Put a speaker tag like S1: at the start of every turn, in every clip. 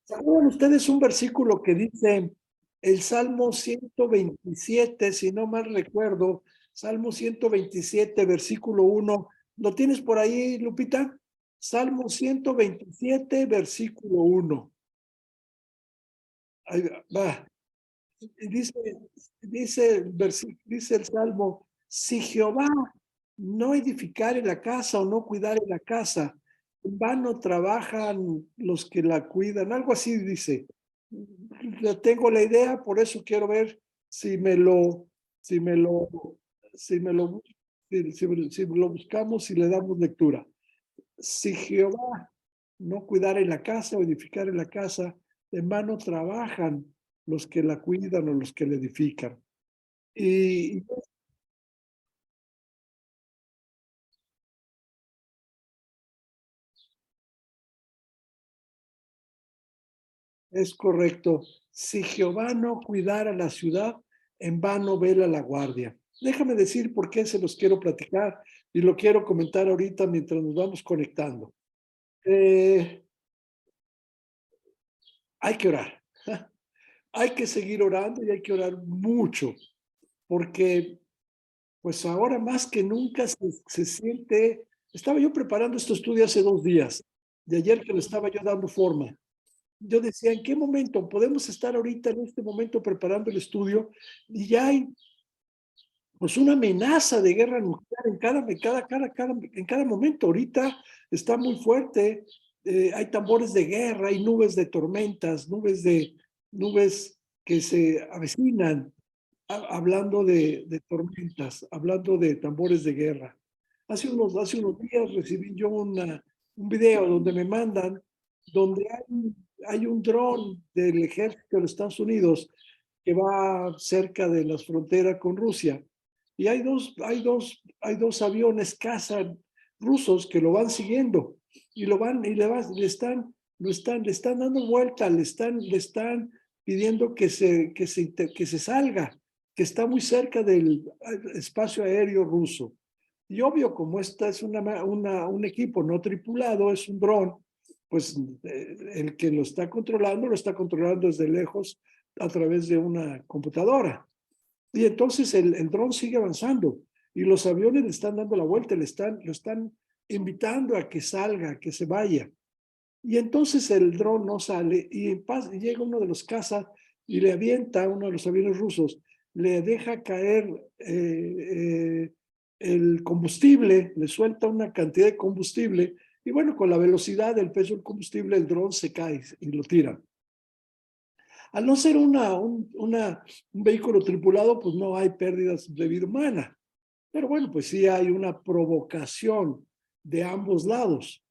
S1: ¿Se acuerdan ustedes un versículo que dice el Salmo 127, si no mal recuerdo, Salmo 127, versículo 1? ¿Lo tienes por ahí, Lupita? Salmo 127, versículo 1. Ahí va. Dice, dice el Salmo, si Jehová no edificare la casa o no cuidare la casa, en vano trabajan los que la cuidan, algo así dice. Ya tengo la idea, por eso quiero ver si me lo, si me lo, si me lo, si lo buscamos y le damos lectura. Si Jehová no cuidare la casa o edificare la casa, en vano trabajan los que la cuidan o los que la edifican. Y es correcto. Si Jehová no cuidara la ciudad, en vano vela la guardia. Déjame decir por qué se los quiero platicar y lo quiero comentar ahorita mientras nos vamos conectando. Eh, hay que orar. Hay que seguir orando y hay que orar mucho, porque pues ahora más que nunca se siente. Estaba yo preparando este estudio hace 2 días, de ayer que le estaba yo dando forma. Yo decía, ¿en qué momento podemos estar ahorita en este momento preparando el estudio? Y ya hay pues una amenaza de guerra nuclear en cada momento. Ahorita está muy fuerte, hay tambores de guerra, hay nubes de tormentas, nubes que se avecinan, hablando de tormentas, hablando de tambores de guerra. Hace unos días recibí yo un video donde me mandan, donde hay un dron del ejército de los Estados Unidos que va cerca de las fronteras con Rusia. Y hay dos aviones caza rusos que lo van siguiendo y le están dando vuelta, le están pidiendo que se salga, que está muy cerca del espacio aéreo ruso. Y obvio, como esta es un equipo no tripulado, es un dron, pues el que lo está controlando desde lejos a través de una computadora. Y entonces el dron sigue avanzando y los aviones le están dando la vuelta, lo están invitando a que salga, a que se vaya. Y entonces el dron no sale y llega uno de los cazas y le avienta a uno de los aviones rusos, le deja caer el combustible, le suelta una cantidad de combustible y bueno, con la velocidad del peso del combustible, el dron se cae y lo tiran. Al no ser un vehículo tripulado, pues no hay pérdidas de vida humana. Pero bueno, pues sí hay una provocación de ambos lados.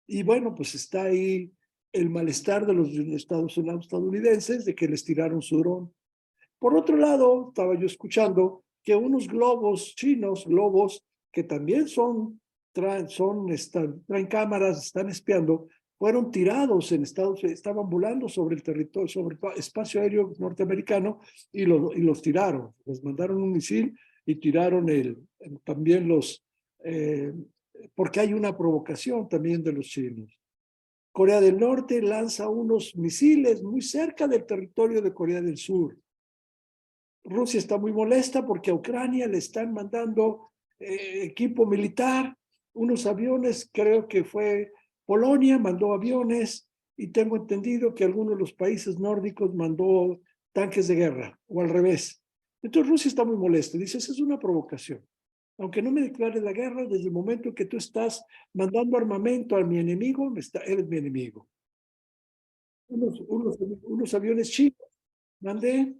S1: Y bueno, pues está ahí el malestar de los estadounidenses de que les tiraron su dron. Por otro lado, estaba yo escuchando que unos globos chinos, globos que también traen cámaras, están espiando, fueron tirados en Estados Unidos, estaban volando sobre el territorio, sobre el espacio aéreo norteamericano y los tiraron. Les mandaron un misil y tiraron también eh, porque hay una provocación también de los chinos. Corea del Norte lanza unos misiles muy cerca del territorio de Corea del Sur. Rusia está muy molesta porque a Ucrania le están mandando equipo militar, unos aviones, creo que fue Polonia, mandó aviones y tengo entendido que algunos de los países nórdicos mandó tanques de guerra o al revés. Entonces Rusia está muy molesta, dice, esa es una provocación. Aunque no me declares la guerra, desde el momento que tú estás mandando armamento a mi enemigo, eres mi enemigo. Unos aviones chinos, mandé.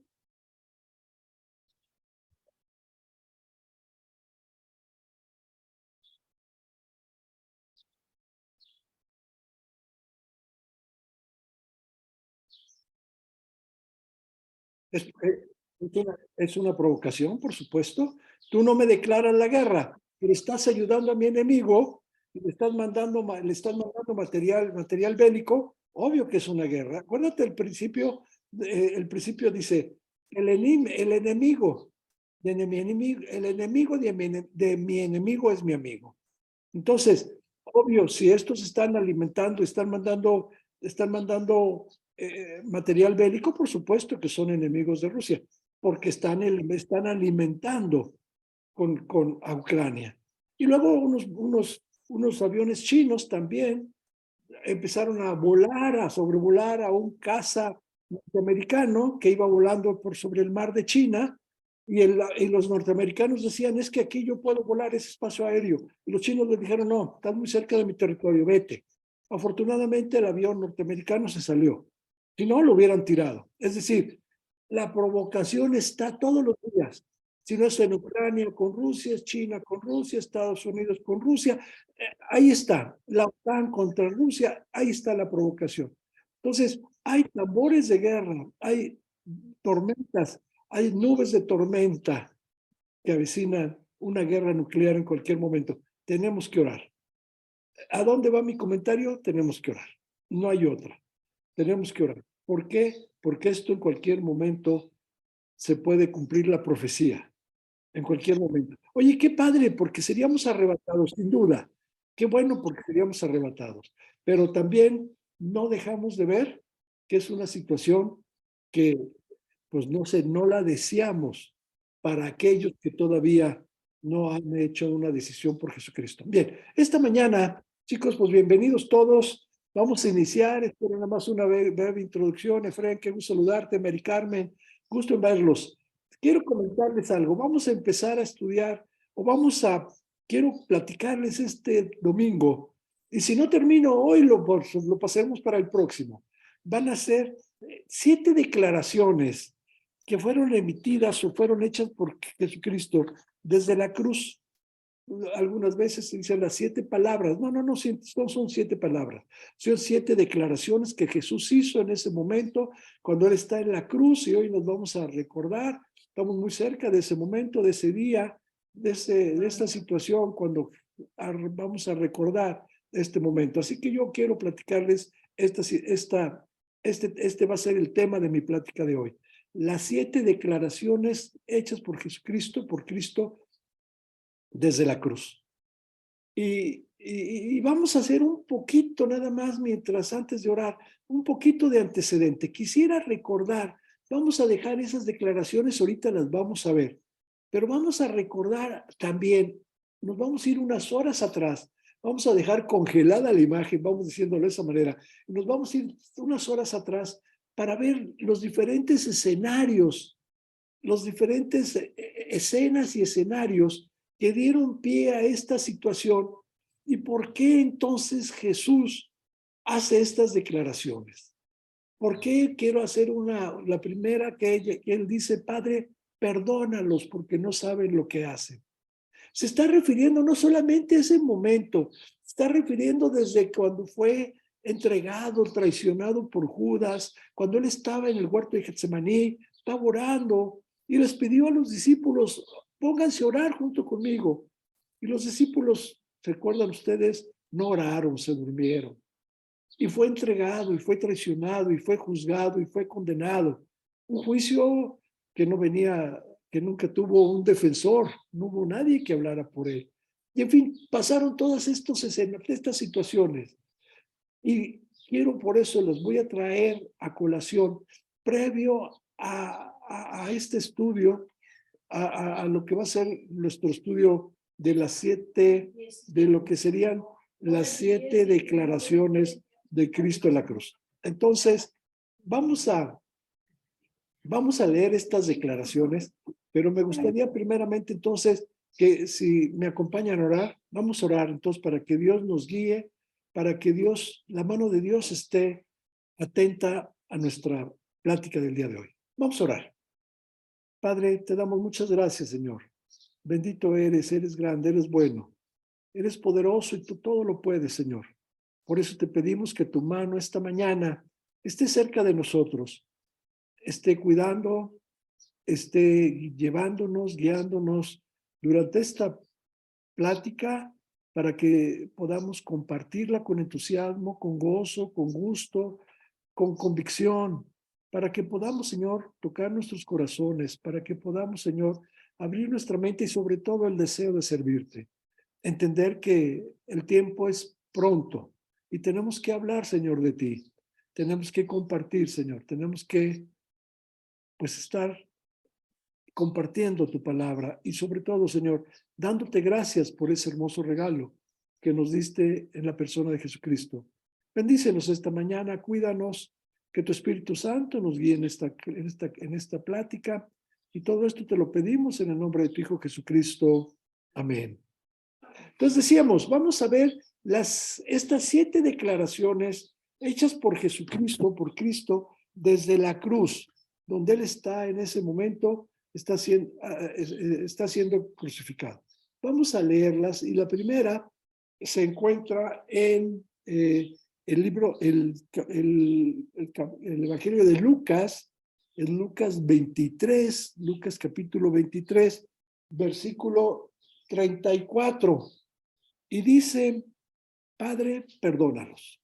S1: Es una provocación, por supuesto. Tú no me declaras la guerra, pero estás ayudando a mi enemigo y le estás mandando material bélico. Obvio que es una guerra. Acuérdate el principio dice, el enemigo de mi enemigo es mi amigo. Entonces, obvio, si estos están alimentando, están mandando material bélico, por supuesto que son enemigos de Rusia, porque están alimentando a Ucrania. Y luego unos aviones chinos también empezaron a volar, a sobrevolar a un caza norteamericano que iba volando por sobre el mar de China, y los norteamericanos decían, es que aquí yo puedo volar ese espacio aéreo. Y los chinos les dijeron, no, estás muy cerca de mi territorio, vete. Afortunadamente el avión norteamericano se salió. Si no, lo hubieran tirado. Es decir, la provocación está todos los días. Si no es en Ucrania con Rusia, es China con Rusia, Estados Unidos con Rusia. Ahí está, la OTAN contra Rusia, ahí está la provocación. Entonces, hay tambores de guerra, hay tormentas, hay nubes de tormenta que avecinan una guerra nuclear en cualquier momento. Tenemos que orar. ¿A dónde va mi comentario? Tenemos que orar. No hay otra. Tenemos que orar. ¿Por qué? Porque esto en cualquier momento se puede cumplir la profecía. En cualquier momento. Oye, qué padre, porque seríamos arrebatados, sin duda. Qué bueno, porque seríamos arrebatados. Pero también no dejamos de ver que es una situación que, pues no la deseamos para aquellos que todavía no han hecho una decisión por Jesucristo. Bien, esta mañana, chicos, pues bienvenidos todos. Vamos a iniciar, espero nada más una breve introducción. Efraín, qué gusto saludarte, Mary Carmen, gusto en verlos. Quiero comentarles algo. Vamos a empezar a estudiar, quiero platicarles este domingo, y si no termino hoy, lo pasemos para el próximo. Van a ser 7 declaraciones que fueron emitidas o fueron hechas por Jesucristo desde la cruz. Algunas veces se dicen las 7 palabras. No son 7 palabras. Son 7 declaraciones que Jesús hizo en ese momento, cuando Él está en la cruz, y hoy nos vamos a recordar. Estamos muy cerca de ese momento, de ese día, de esta situación, cuando vamos a recordar este momento. Así que yo quiero platicarles, este va a ser el tema de mi plática de hoy. Las 7 declaraciones hechas por Jesucristo, por Cristo, desde la cruz. Y vamos a hacer un poquito nada más, antes de orar, un poquito de antecedente. Quisiera recordar, vamos a dejar esas declaraciones, ahorita las vamos a ver, pero vamos a recordar también, nos vamos a ir unas horas atrás, vamos a dejar congelada la imagen, vamos diciéndolo de esa manera, nos vamos a ir unas horas atrás para ver los diferentes escenarios, los diferentes escenas y escenarios que dieron pie a esta situación, y por qué entonces Jesús hace estas declaraciones. ¿Por qué quiero hacer la primera que él dice, Padre, perdónalos porque no saben lo que hacen? Se está refiriendo no solamente a ese momento, se está refiriendo desde cuando fue entregado, traicionado por Judas, cuando él estaba en el huerto de Getsemaní, estaba orando y les pidió a los discípulos, pónganse a orar junto conmigo. Y los discípulos, ¿se acuerdan ustedes? No oraron, se durmieron. Y fue entregado, y fue traicionado, y fue juzgado, y fue condenado. Un juicio que no venía, que nunca tuvo un defensor, no hubo nadie que hablara por él. Y en fin, pasaron todas estas situaciones. Y quiero, por eso los voy a traer a colación, previo a este estudio, a lo que va a ser nuestro estudio de de lo que serían las 7 declaraciones de Cristo en la cruz. Entonces, vamos a leer estas declaraciones, pero me gustaría primeramente entonces que si me acompañan a orar, vamos a orar entonces para que Dios nos guíe, para que la mano de Dios esté atenta a nuestra plática del día de hoy. Vamos a orar. Padre, te damos muchas gracias, Señor. Bendito eres grande, eres bueno, eres poderoso y tú todo lo puedes, Señor. Por eso te pedimos que tu mano esta mañana esté cerca de nosotros, esté cuidando, esté llevándonos, guiándonos durante esta plática, para que podamos compartirla con entusiasmo, con gozo, con gusto, con convicción, para que podamos, Señor, tocar nuestros corazones, para que podamos, Señor, abrir nuestra mente y sobre todo el deseo de servirte. Entender que el tiempo es pronto y tenemos que hablar, Señor, de ti. tenemos que compartir, Señor. Tenemos que, pues, estar compartiendo tu palabra y sobre todo, Señor, dándote gracias por ese hermoso regalo que nos diste en la persona de Jesucristo. Bendícenos esta mañana, cuídanos, que tu Espíritu Santo nos guíe en esta plática y todo esto te lo pedimos en el nombre de tu Hijo Jesucristo. Amén. Entonces decíamos, vamos a ver estas 7 declaraciones hechas por Jesucristo, por Cristo, desde la cruz, donde Él está en ese momento, está siendo crucificado. Vamos a leerlas y la primera se encuentra en el libro, el Evangelio de Lucas, en Lucas 23, Lucas capítulo 23, versículo 34. Y dice, Padre, perdónalos.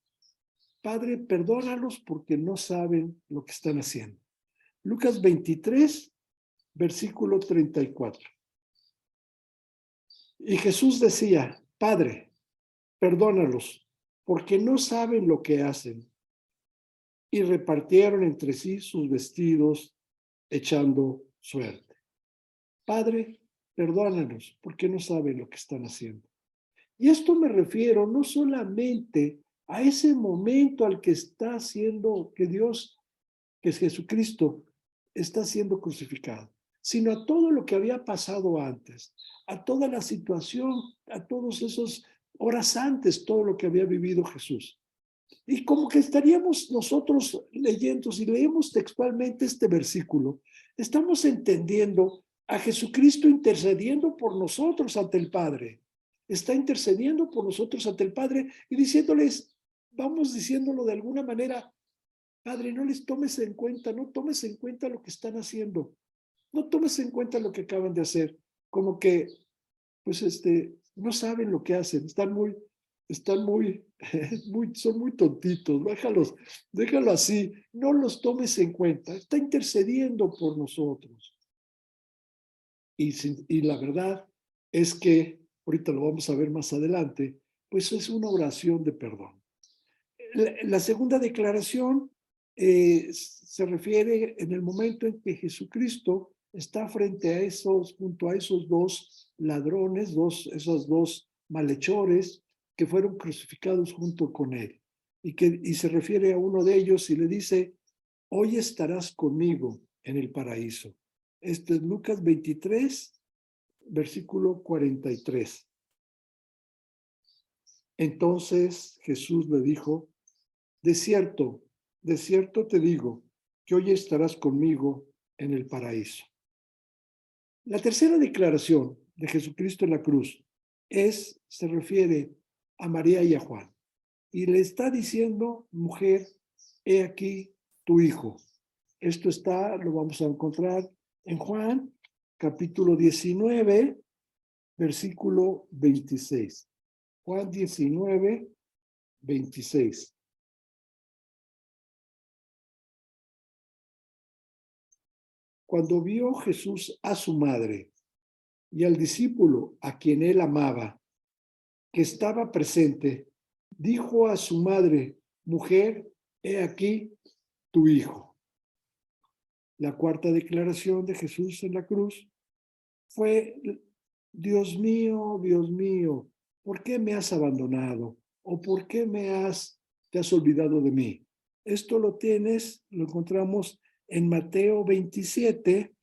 S1: Padre, perdónalos porque no saben lo que están haciendo. Lucas 23, versículo 34. Y Jesús decía, Padre, perdónalos porque no saben lo que hacen. Y repartieron entre sí sus vestidos echando suerte. Padre, perdónalos porque no saben lo que están haciendo. Y esto me refiero no solamente a ese momento al que está siendo, que Dios, que es Jesucristo, está siendo crucificado, sino a todo lo que había pasado antes, a toda la situación, a todos esos horas antes, todo lo que había vivido Jesús. Y como que estaríamos nosotros leyendo, si leemos textualmente este versículo, estamos entendiendo a Jesucristo intercediendo por nosotros ante el Padre. Está intercediendo por nosotros ante el Padre y diciéndoles, vamos diciéndolo de alguna manera, Padre, no les tomes en cuenta, no tomes en cuenta lo que están haciendo, no tomes en cuenta lo que acaban de hacer, como que, pues, no saben lo que hacen, están muy, son muy tontitos, déjalo así, no los tomes en cuenta, está intercediendo por nosotros. Y la verdad es que, ahorita lo vamos a ver más adelante, pues es una oración de perdón. La segunda declaración se refiere en el momento en que Jesucristo está junto a esos 2 ladrones, esos dos malhechores que fueron crucificados junto con él. Y se refiere a uno de ellos y le dice, hoy estarás conmigo en el paraíso. Esto es Lucas 23, versículo 43. Entonces Jesús le dijo, de cierto te digo, que hoy estarás conmigo en el paraíso. La tercera declaración de Jesucristo en la cruz se refiere a María y a Juan. Y le está diciendo, mujer, he aquí tu hijo. Esto lo vamos a encontrar en Juan, capítulo 19, versículo 26. Juan 19, 26. Cuando vio Jesús a su madre y al discípulo a quien él amaba, que estaba presente, dijo a su madre, mujer, he aquí tu hijo. La cuarta declaración de Jesús en la cruz fue, Dios mío, ¿por qué me has abandonado? ¿O por qué te has olvidado de mí? Esto lo encontramos en Mateo 27,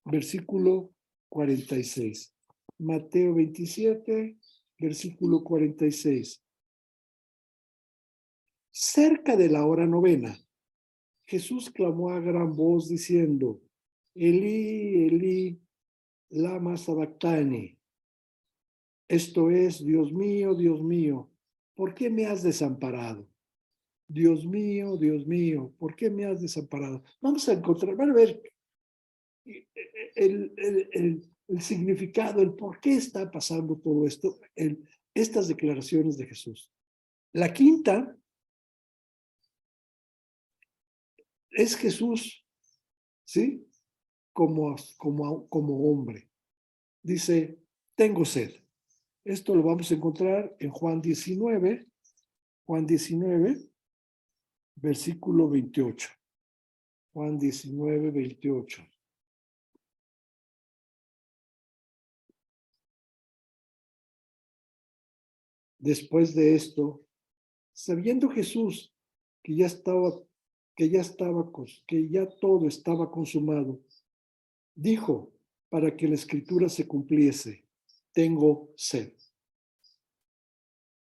S1: versículo 46. Mateo 27, versículo 46. Cerca de la hora novena, Jesús clamó a gran voz diciendo, Elí, Elí, lama sabactani. Esto es, Dios mío, ¿por qué me has desamparado? Dios mío, ¿por qué me has desamparado? Vamos a ver el significado, el por qué está pasando todo esto, estas declaraciones de Jesús. La quinta es Jesús, ¿sí? Como hombre. Dice, tengo sed. Esto lo vamos a encontrar en Juan 19, versículo 28. Juan 19, 28. Después de esto, sabiendo Jesús que ya todo estaba consumado, dijo, para que la escritura se cumpliese, tengo sed.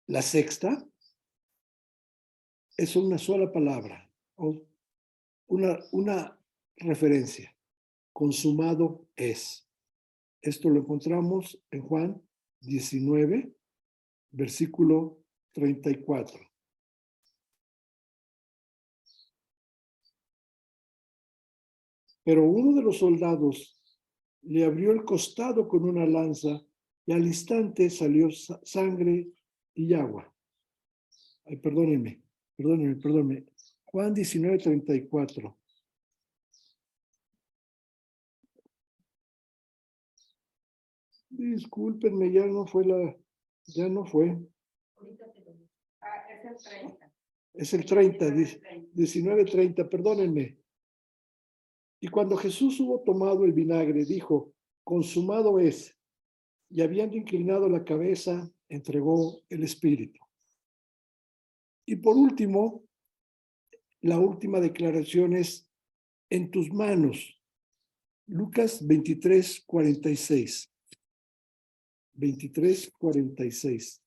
S1: La sexta es una sola palabra, o una referencia. Consumado es. Esto lo encontramos en Juan 19, versículo 34. Pero uno de los soldados le abrió el costado con una lanza y al instante salió sangre y agua. Ay, perdónenme. Juan 19, 34. Discúlpenme, ya no fue.
S2: Es el 30.
S1: Es el 30, 19:30, perdónenme. Y cuando Jesús hubo tomado el vinagre, dijo, consumado es. Y habiendo inclinado la cabeza, entregó el espíritu. Y por último, la última declaración es, en tus manos. Lucas 23, 46. 23, 46.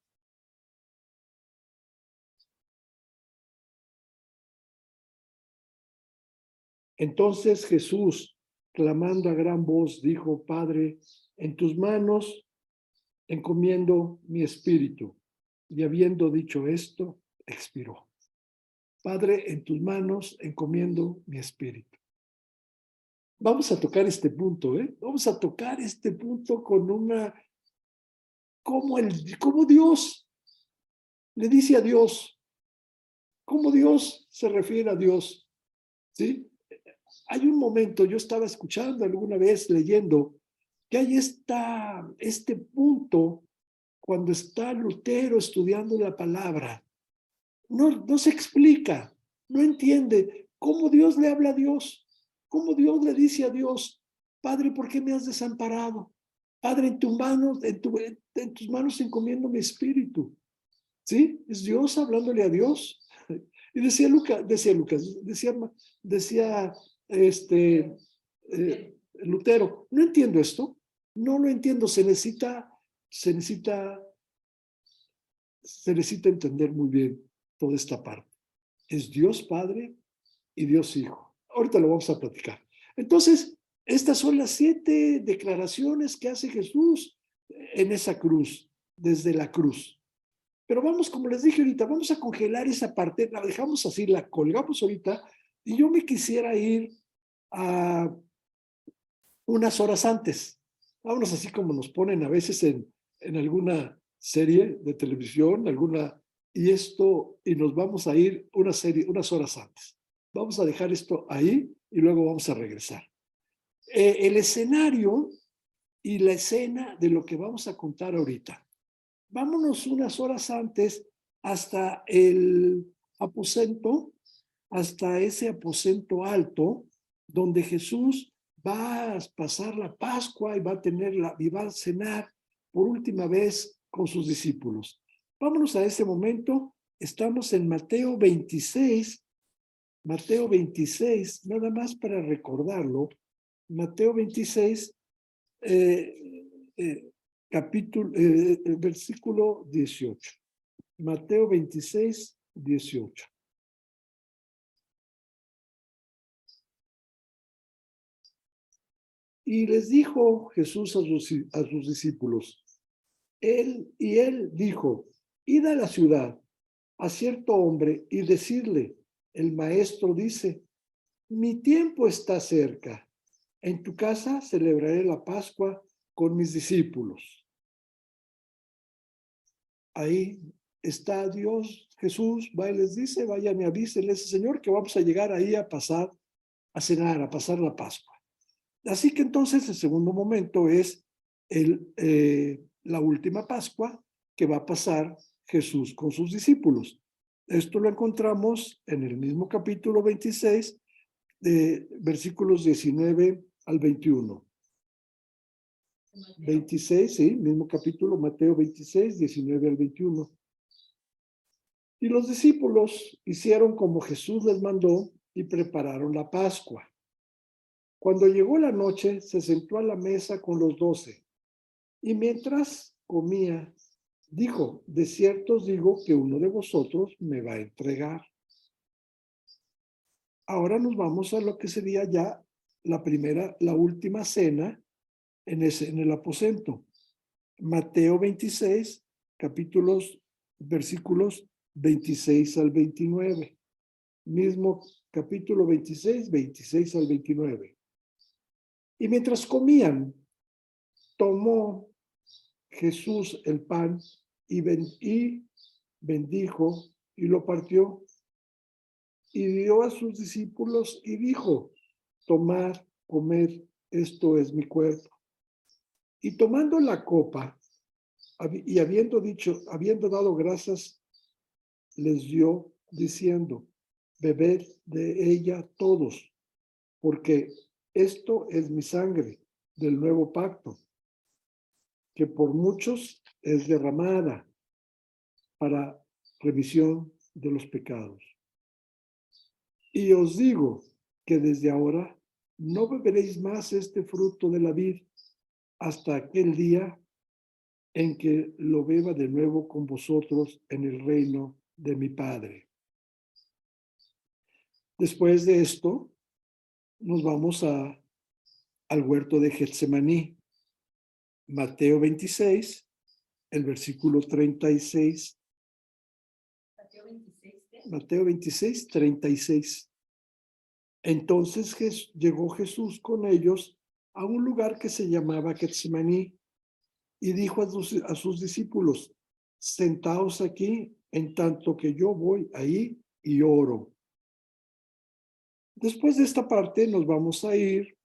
S1: Entonces Jesús, clamando a gran voz, dijo, Padre, en tus manos encomiendo mi espíritu. Y habiendo dicho esto, expiró. Padre, en tus manos encomiendo mi espíritu. Vamos a tocar este punto, ¿eh? Vamos a tocar este punto con como Dios le dice a Dios, cómo Dios se refiere a Dios, ¿sí? Hay un momento, yo estaba escuchando alguna vez, leyendo, que hay este punto cuando está Lutero estudiando la palabra. No se explica, no entiende cómo Dios le habla a Dios, cómo Dios le dice a Dios, Padre, ¿por qué me has desamparado? Padre, en tus manos encomiendo mi espíritu. ¿Sí? Es Dios hablándole a Dios. Y decía Lutero, no entiendo esto, no lo entiendo, se necesita entender muy bien toda esta parte. Es Dios Padre y Dios Hijo. Ahorita lo vamos a platicar. Entonces, estas son las 7 declaraciones que hace Jesús en esa cruz, desde la cruz. Pero vamos, como les dije ahorita, vamos a congelar esa parte, la dejamos así, la colgamos ahorita, y yo me quisiera ir a unas horas antes. Vámonos así como nos ponen a veces en alguna serie de televisión, y nos vamos a ir unas horas antes. Vamos a dejar esto ahí y luego vamos a regresar. El escenario y la escena de lo que vamos a contar ahorita. Vámonos unas horas antes hasta el aposento, hasta ese aposento alto, donde Jesús va a pasar la Pascua y va a cenar por última vez con sus discípulos. Vámonos a ese momento. Estamos en Mateo 26, nada más para recordarlo. Mateo 26, versículo 18. Mateo 26, 18. Y les dijo Jesús a sus discípulos, él dijo, id a la ciudad, a cierto hombre, y decirle, el maestro dice, mi tiempo está cerca, en tu casa celebraré la Pascua con mis discípulos. Ahí está Dios, Jesús, va y les dice, vayan y avísenles, Señor, que vamos a llegar ahí a cenar, a pasar la Pascua. Así que entonces el segundo momento es la última Pascua que va a pasar Jesús con sus discípulos. Esto lo encontramos en el mismo capítulo 26, de versículos 19 al 21. 26, sí, mismo capítulo, Mateo 26, 19 al 21. Y los discípulos hicieron como Jesús les mandó y prepararon la Pascua. Cuando llegó la noche, se sentó a la mesa con los 12. Y mientras comía, dijo: de cierto os digo que uno de vosotros me va a entregar. Ahora nos vamos a lo que sería ya la última cena en el aposento. Mateo 26, versículos 26 al 29. Mismo capítulo 26, 26 al 29. Y mientras comían, tomó Jesús el pan y bendijo y lo partió y dio a sus discípulos y dijo: tomad, comed, esto es mi cuerpo. Y tomando la copa y habiendo dado gracias, les dio diciendo: bebed de ella todos, porque esto es mi sangre del nuevo pacto, que por muchos es derramada para remisión de los pecados. Y os digo que desde ahora no beberéis más este fruto de la vid hasta aquel día en que lo beba de nuevo con vosotros en el reino de mi Padre. Después de esto, nos vamos al huerto de Getsemaní. Mateo 26, el versículo 36. Mateo 26, 36. Entonces llegó Jesús con ellos a un lugar que se llamaba Getsemaní y dijo a sus discípulos: sentaos aquí en tanto que yo voy ahí y oro. Después de esta parte nos vamos a ir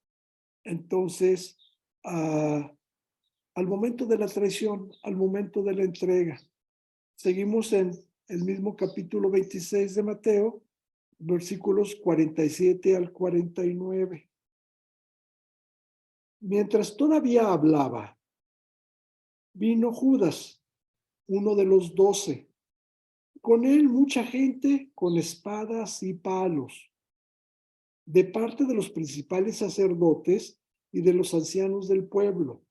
S1: entonces al momento de la traición, al momento de la entrega. Seguimos en el mismo capítulo 26 de Mateo, versículos 47 al 49. Mientras todavía hablaba, vino Judas, uno de los 12. Con él mucha gente con espadas y palos, de parte de los principales sacerdotes y de los ancianos del pueblo.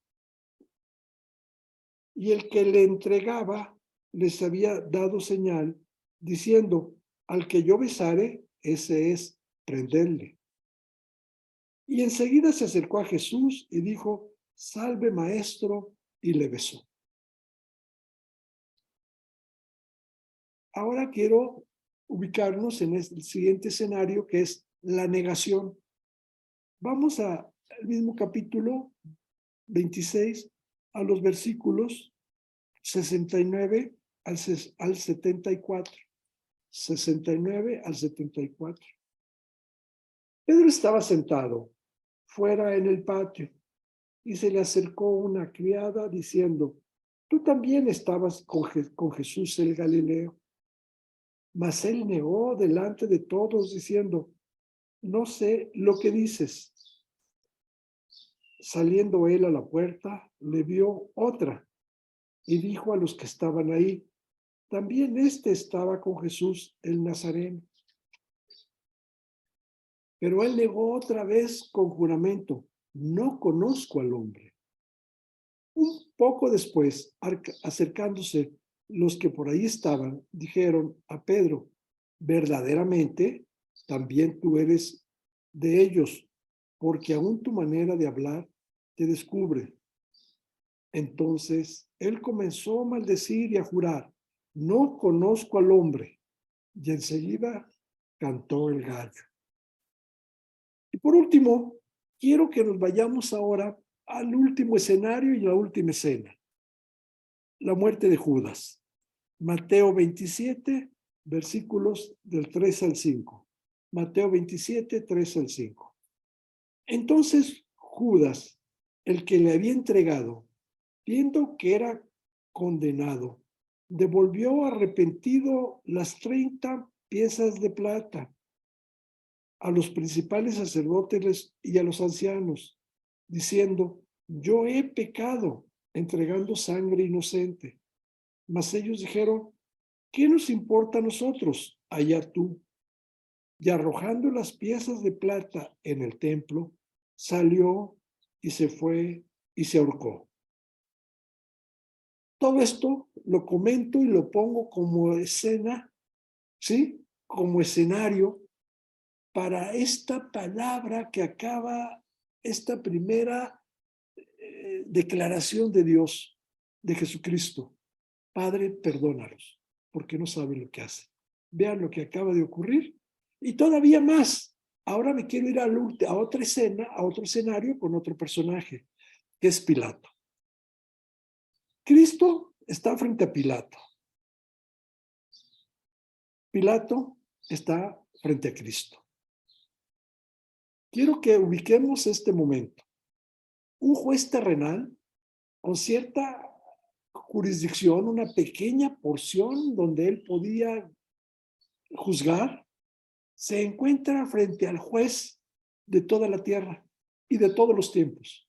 S1: Y el que le entregaba les había dado señal, diciendo: al que yo besare, ese es, prendedle. Y enseguida se acercó a Jesús y dijo: salve, maestro, y le besó. Ahora quiero ubicarnos en el siguiente escenario, que es la negación. Vamos al mismo capítulo 26, a los versículos 69 al 74. 69 al 74. Pedro estaba sentado fuera en el patio y se le acercó una criada diciendo: tú también estabas con Jesús el Galileo. Mas él negó delante de todos diciendo: no sé lo que dices. Saliendo él a la puerta, le vio otra y dijo a los que estaban ahí: también este estaba con Jesús el Nazareno. Pero él negó otra vez con juramento: no conozco al hombre. Un poco después, acercándose los que por ahí estaban, dijeron a Pedro: verdaderamente, también tú eres de ellos, porque aún tu manera de hablar te descubre. Entonces él comenzó a maldecir y a jurar: no conozco al hombre. Y enseguida cantó el gallo. Y por último, quiero que nos vayamos ahora al último escenario y la última escena: la muerte de Judas. Mateo 27, versículos del 3 al 5. Mateo 27, 3 al 5. Entonces Judas, el que le había entregado, viendo que era condenado, devolvió arrepentido las 30 piezas de plata a los principales sacerdotes y a los ancianos, diciendo, yo he pecado entregando sangre inocente. Mas ellos dijeron, ¿qué nos importa a nosotros? Allá tú. Y arrojando las piezas de plata en el templo, salió y se fue y se ahorcó. Todo esto lo comento y lo pongo como escena, ¿sí? Como escenario para esta palabra que acaba, esta primera declaración de Dios, de Jesucristo. Padre, perdónalos, porque no saben lo que hacen. Vean lo que acaba de ocurrir. Y todavía más. Ahora me quiero ir a otra escena, a otro escenario con otro personaje, que es Pilato. Cristo está frente a Pilato. Pilato está frente a Cristo. Quiero que ubiquemos este momento. Un juez terrenal con cierta jurisdicción, una pequeña porción donde él podía juzgar, se encuentra frente al juez de toda la tierra y de todos los tiempos.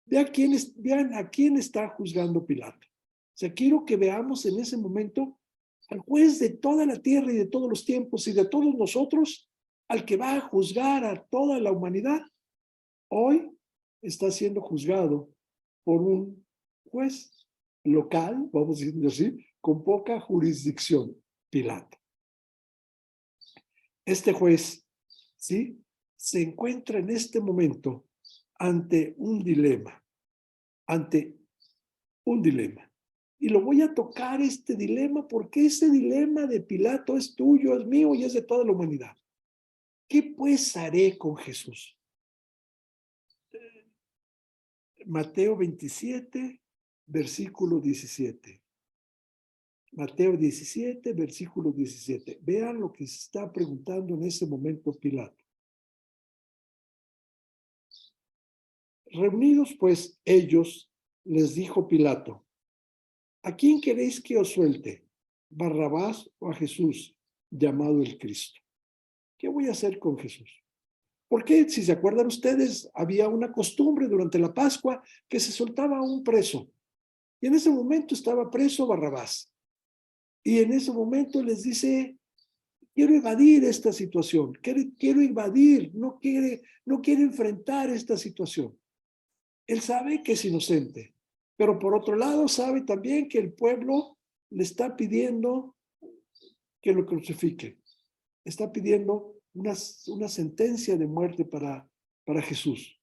S1: Vean a quién está juzgando Pilato. O sea, quiero que veamos en ese momento al juez de toda la tierra y de todos los tiempos y de todos nosotros, al que va a juzgar a toda la humanidad. Hoy está siendo juzgado por un juez local, vamos a decirlo así, con poca jurisdicción, Pilato. Este juez, ¿sí? Se encuentra en este momento ante un dilema, Y lo voy a tocar este dilema porque ese dilema de Pilato es tuyo, es mío y es de toda la humanidad. ¿Qué pues haré con Jesús? Mateo 27, versículo 17. Mateo 17, versículo 17. Vean lo que se está preguntando en ese momento Pilato. Reunidos pues ellos, les dijo Pilato, ¿a quién queréis que os suelte? ¿Barrabás o a Jesús, llamado el Cristo? ¿Qué voy a hacer con Jesús? Porque, si se acuerdan ustedes, había una costumbre durante la Pascua que se soltaba a un preso. Y en ese momento estaba preso Barrabás. Y en ese momento les dice, quiero evadir esta situación, quiero evadir, no quiere enfrentar esta situación. Él sabe que es inocente, pero por otro lado sabe también que el pueblo le está pidiendo que lo crucifique. Está pidiendo una sentencia de muerte para Jesús.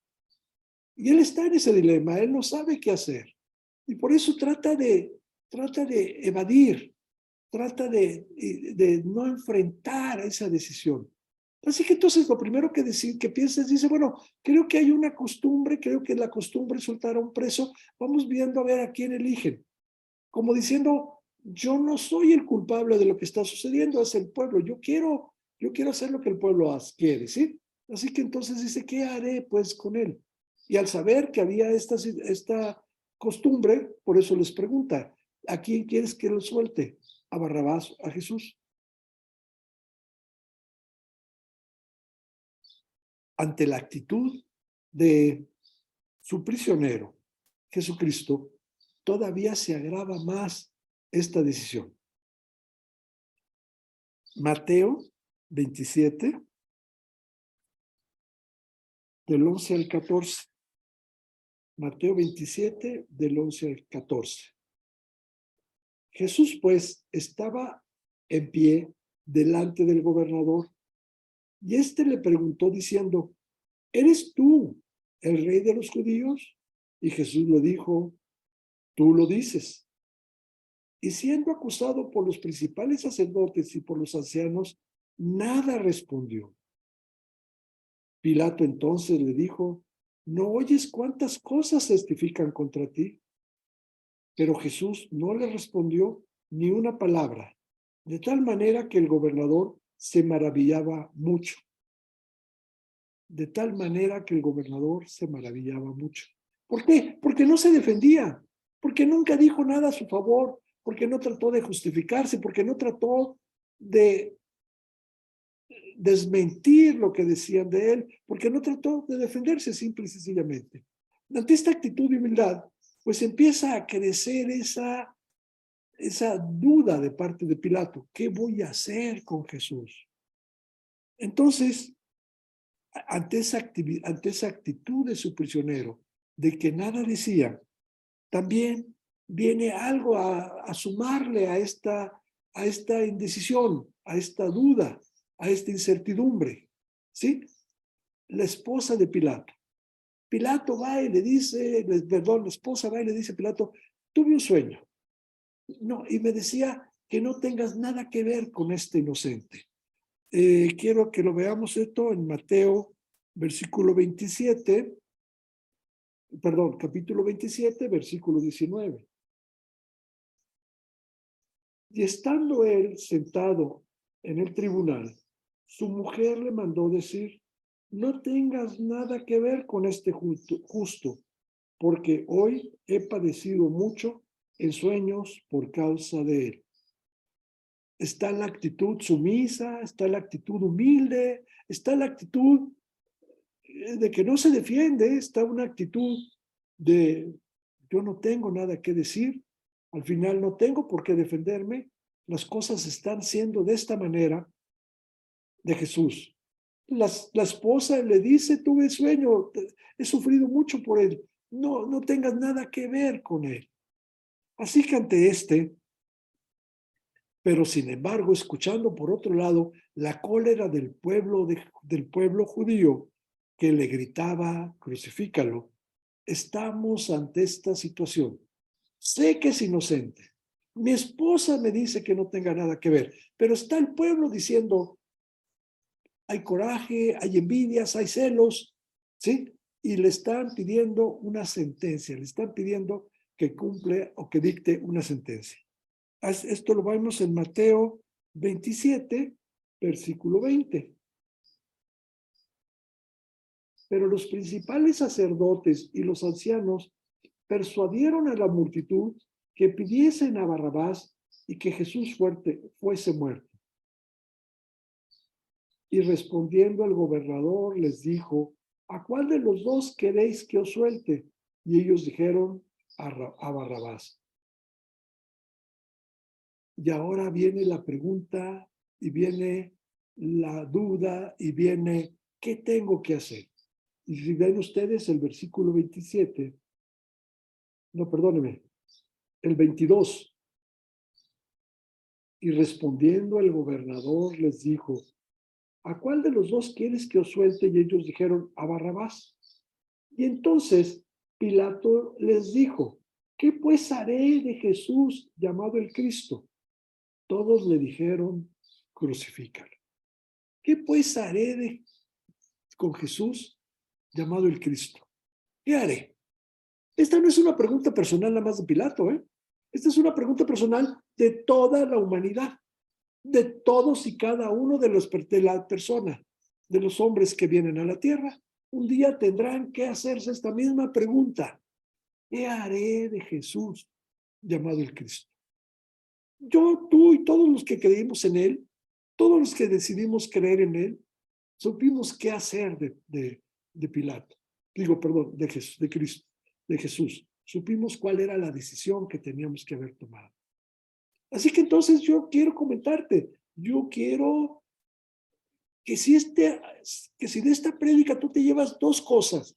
S1: Y él está en ese dilema, él no sabe qué hacer. Y por eso trata de evadir, trata de no enfrentar esa decisión. Así que entonces lo primero que piensa es, dice, bueno, creo que hay una costumbre, creo que la costumbre es soltar a un preso, vamos viendo a ver a quién eligen. Como diciendo, yo no soy el culpable de lo que está sucediendo, es el pueblo, yo quiero hacer lo que el pueblo quiere, ¿sí? Así que entonces dice, ¿qué haré pues con él? Y al saber que había esta costumbre, por eso les pregunta, ¿a quién quieres que lo suelte? ¿A Barrabás, a Jesús? Ante la actitud de su prisionero, Jesucristo, todavía se agrava más esta decisión. Mateo 27, del 11 al 14. Mateo 27, del 11 al 14. Jesús, pues, estaba en pie delante del gobernador, y éste le preguntó diciendo, ¿eres tú el rey de los judíos? Y Jesús le dijo, tú lo dices. Y siendo acusado por los principales sacerdotes y por los ancianos, nada respondió. Pilato entonces le dijo, ¿no oyes cuántas cosas testifican contra ti? Pero Jesús no le respondió ni una palabra, de tal manera que el gobernador se maravillaba mucho. De tal manera que el gobernador se maravillaba mucho. ¿Por qué? Porque no se defendía, porque nunca dijo nada a su favor, porque no trató de justificarse, porque no trató de desmentir lo que decían de él, porque no trató de defenderse simple y sencillamente. Ante esta actitud de humildad, pues empieza a crecer esa duda de parte de Pilato. ¿Qué voy a hacer con Jesús? Entonces, ante esa actitud de su prisionero, de que nada decía, también viene algo a sumarle a esta indecisión, a esta duda, a esta incertidumbre, ¿sí? La esposa de Pilato. Pilato va y le dice, perdón, la esposa va y le dice a Pilato, tuve un sueño. No, y me decía que no tengas nada que ver con este inocente. Quiero que lo veamos esto en Mateo, versículo 27, perdón, capítulo 27, versículo 19. Y estando él sentado en el tribunal, su mujer le mandó decir, no tengas nada que ver con este justo, porque hoy he padecido mucho en sueños por causa de él. Está la actitud sumisa, está la actitud humilde, está la actitud de que no se defiende, está una actitud de yo no tengo nada que decir, al final no tengo por qué defenderme, las cosas están siendo de esta manera de Jesús. La esposa le dice, tuve sueño, he sufrido mucho por él, no tengas nada que ver con él. Así que ante pero sin embargo, escuchando por otro lado la cólera del pueblo judío que le gritaba, crucifícalo, estamos ante esta situación. Sé que es inocente. Mi esposa me dice que no tenga nada que ver, pero está el pueblo diciendo, hay coraje, hay envidias, hay celos, ¿sí? Y le están pidiendo una sentencia, le están pidiendo que cumple o que dicte una sentencia. Esto lo vemos en Mateo 27, versículo 20. Pero los principales sacerdotes y los ancianos persuadieron a la multitud que pidiesen a Barrabás y que Jesús fuese muerto. Y respondiendo el gobernador les dijo, ¿a cuál de los dos queréis que os suelte? Y ellos dijeron a Barrabás. Y ahora viene la pregunta y viene la duda y viene, ¿qué tengo que hacer? Y si ven ustedes el versículo 27, no, perdóneme, el 22. Y respondiendo el gobernador les dijo, ¿a cuál de los dos quieres que os suelte? Y ellos dijeron, a Barrabás. Y entonces Pilato les dijo, ¿qué pues haré de Jesús llamado el Cristo? Todos le dijeron, crucifícalo. ¿Qué pues haré con Jesús llamado el Cristo? ¿Qué haré? Esta no es una pregunta personal nada más de Pilato, ¿eh? Esta es una pregunta personal de toda la humanidad, de todos y cada uno de la persona, de los hombres que vienen a la tierra. Un día tendrán que hacerse esta misma pregunta. ¿Qué haré de Jesús llamado el Cristo? Yo, tú y todos los que creímos en él, todos los que decidimos creer en él, supimos qué hacer de Pilato. Digo, perdón, de Cristo, de Jesús. Supimos cuál era la decisión que teníamos que haber tomado. Así que entonces yo quiero comentarte, yo quiero que si de esta prédica tú te llevas dos cosas.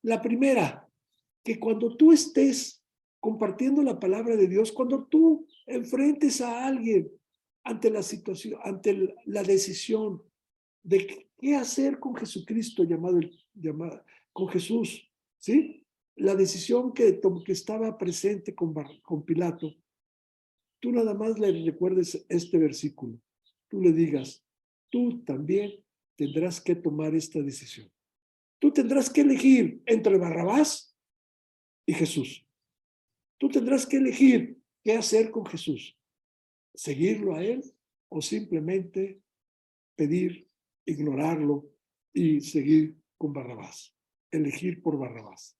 S1: La primera, que cuando tú estés compartiendo la palabra de Dios, cuando tú enfrentes a alguien ante la situación, ante la decisión de qué hacer con Jesucristo con Jesús, ¿sí? La decisión que estaba presente con Pilato, tú nada más le recuerdes este versículo, tú le digas, tú también tendrás que tomar esta decisión. Tú tendrás que elegir entre Barrabás y Jesús. Tú tendrás que elegir qué hacer con Jesús, seguirlo a él o simplemente pedir, ignorarlo y seguir con Barrabás, elegir por Barrabás.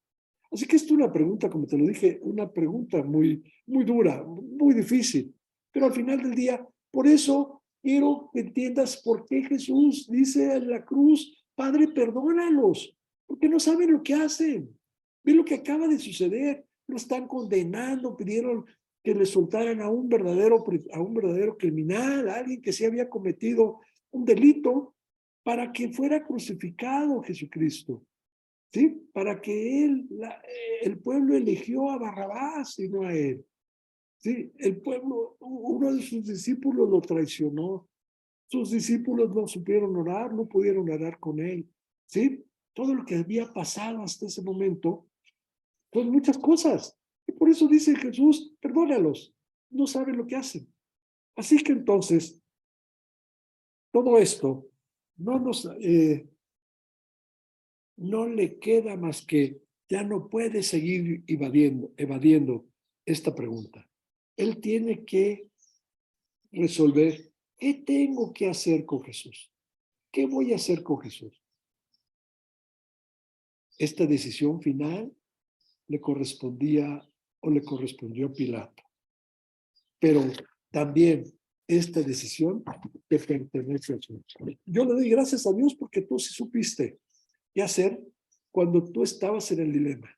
S1: Así que esta es una pregunta, como te lo dije, una pregunta muy, muy dura, muy difícil. Pero al final del día, por eso quiero que entiendas por qué Jesús dice en la cruz, Padre, perdónalos, porque no saben lo que hacen. Ve lo que acaba de suceder. Lo están condenando, pidieron que le soltaran a un verdadero criminal, a alguien que sí había cometido un delito, para que fuera crucificado Jesucristo. ¿Sí? Para que el pueblo eligió a Barrabás y no a él. ¿Sí? El pueblo, uno de sus discípulos lo traicionó. Sus discípulos no supieron orar, no pudieron orar con él. ¿Sí? Todo lo que había pasado hasta ese momento, son muchas cosas. Y por eso dice Jesús, perdónalos, no saben lo que hacen. Así que entonces, todo esto no no le queda más que ya no puede seguir evadiendo esta pregunta. Él tiene que resolver qué tengo que hacer con Jesús. ¿Qué voy a hacer con Jesús? Esta decisión final le correspondió a Pilato. Pero también esta decisión te pertenece a Jesús. Yo le doy gracias a Dios porque tú sí supiste qué hacer cuando tú estabas en el dilema.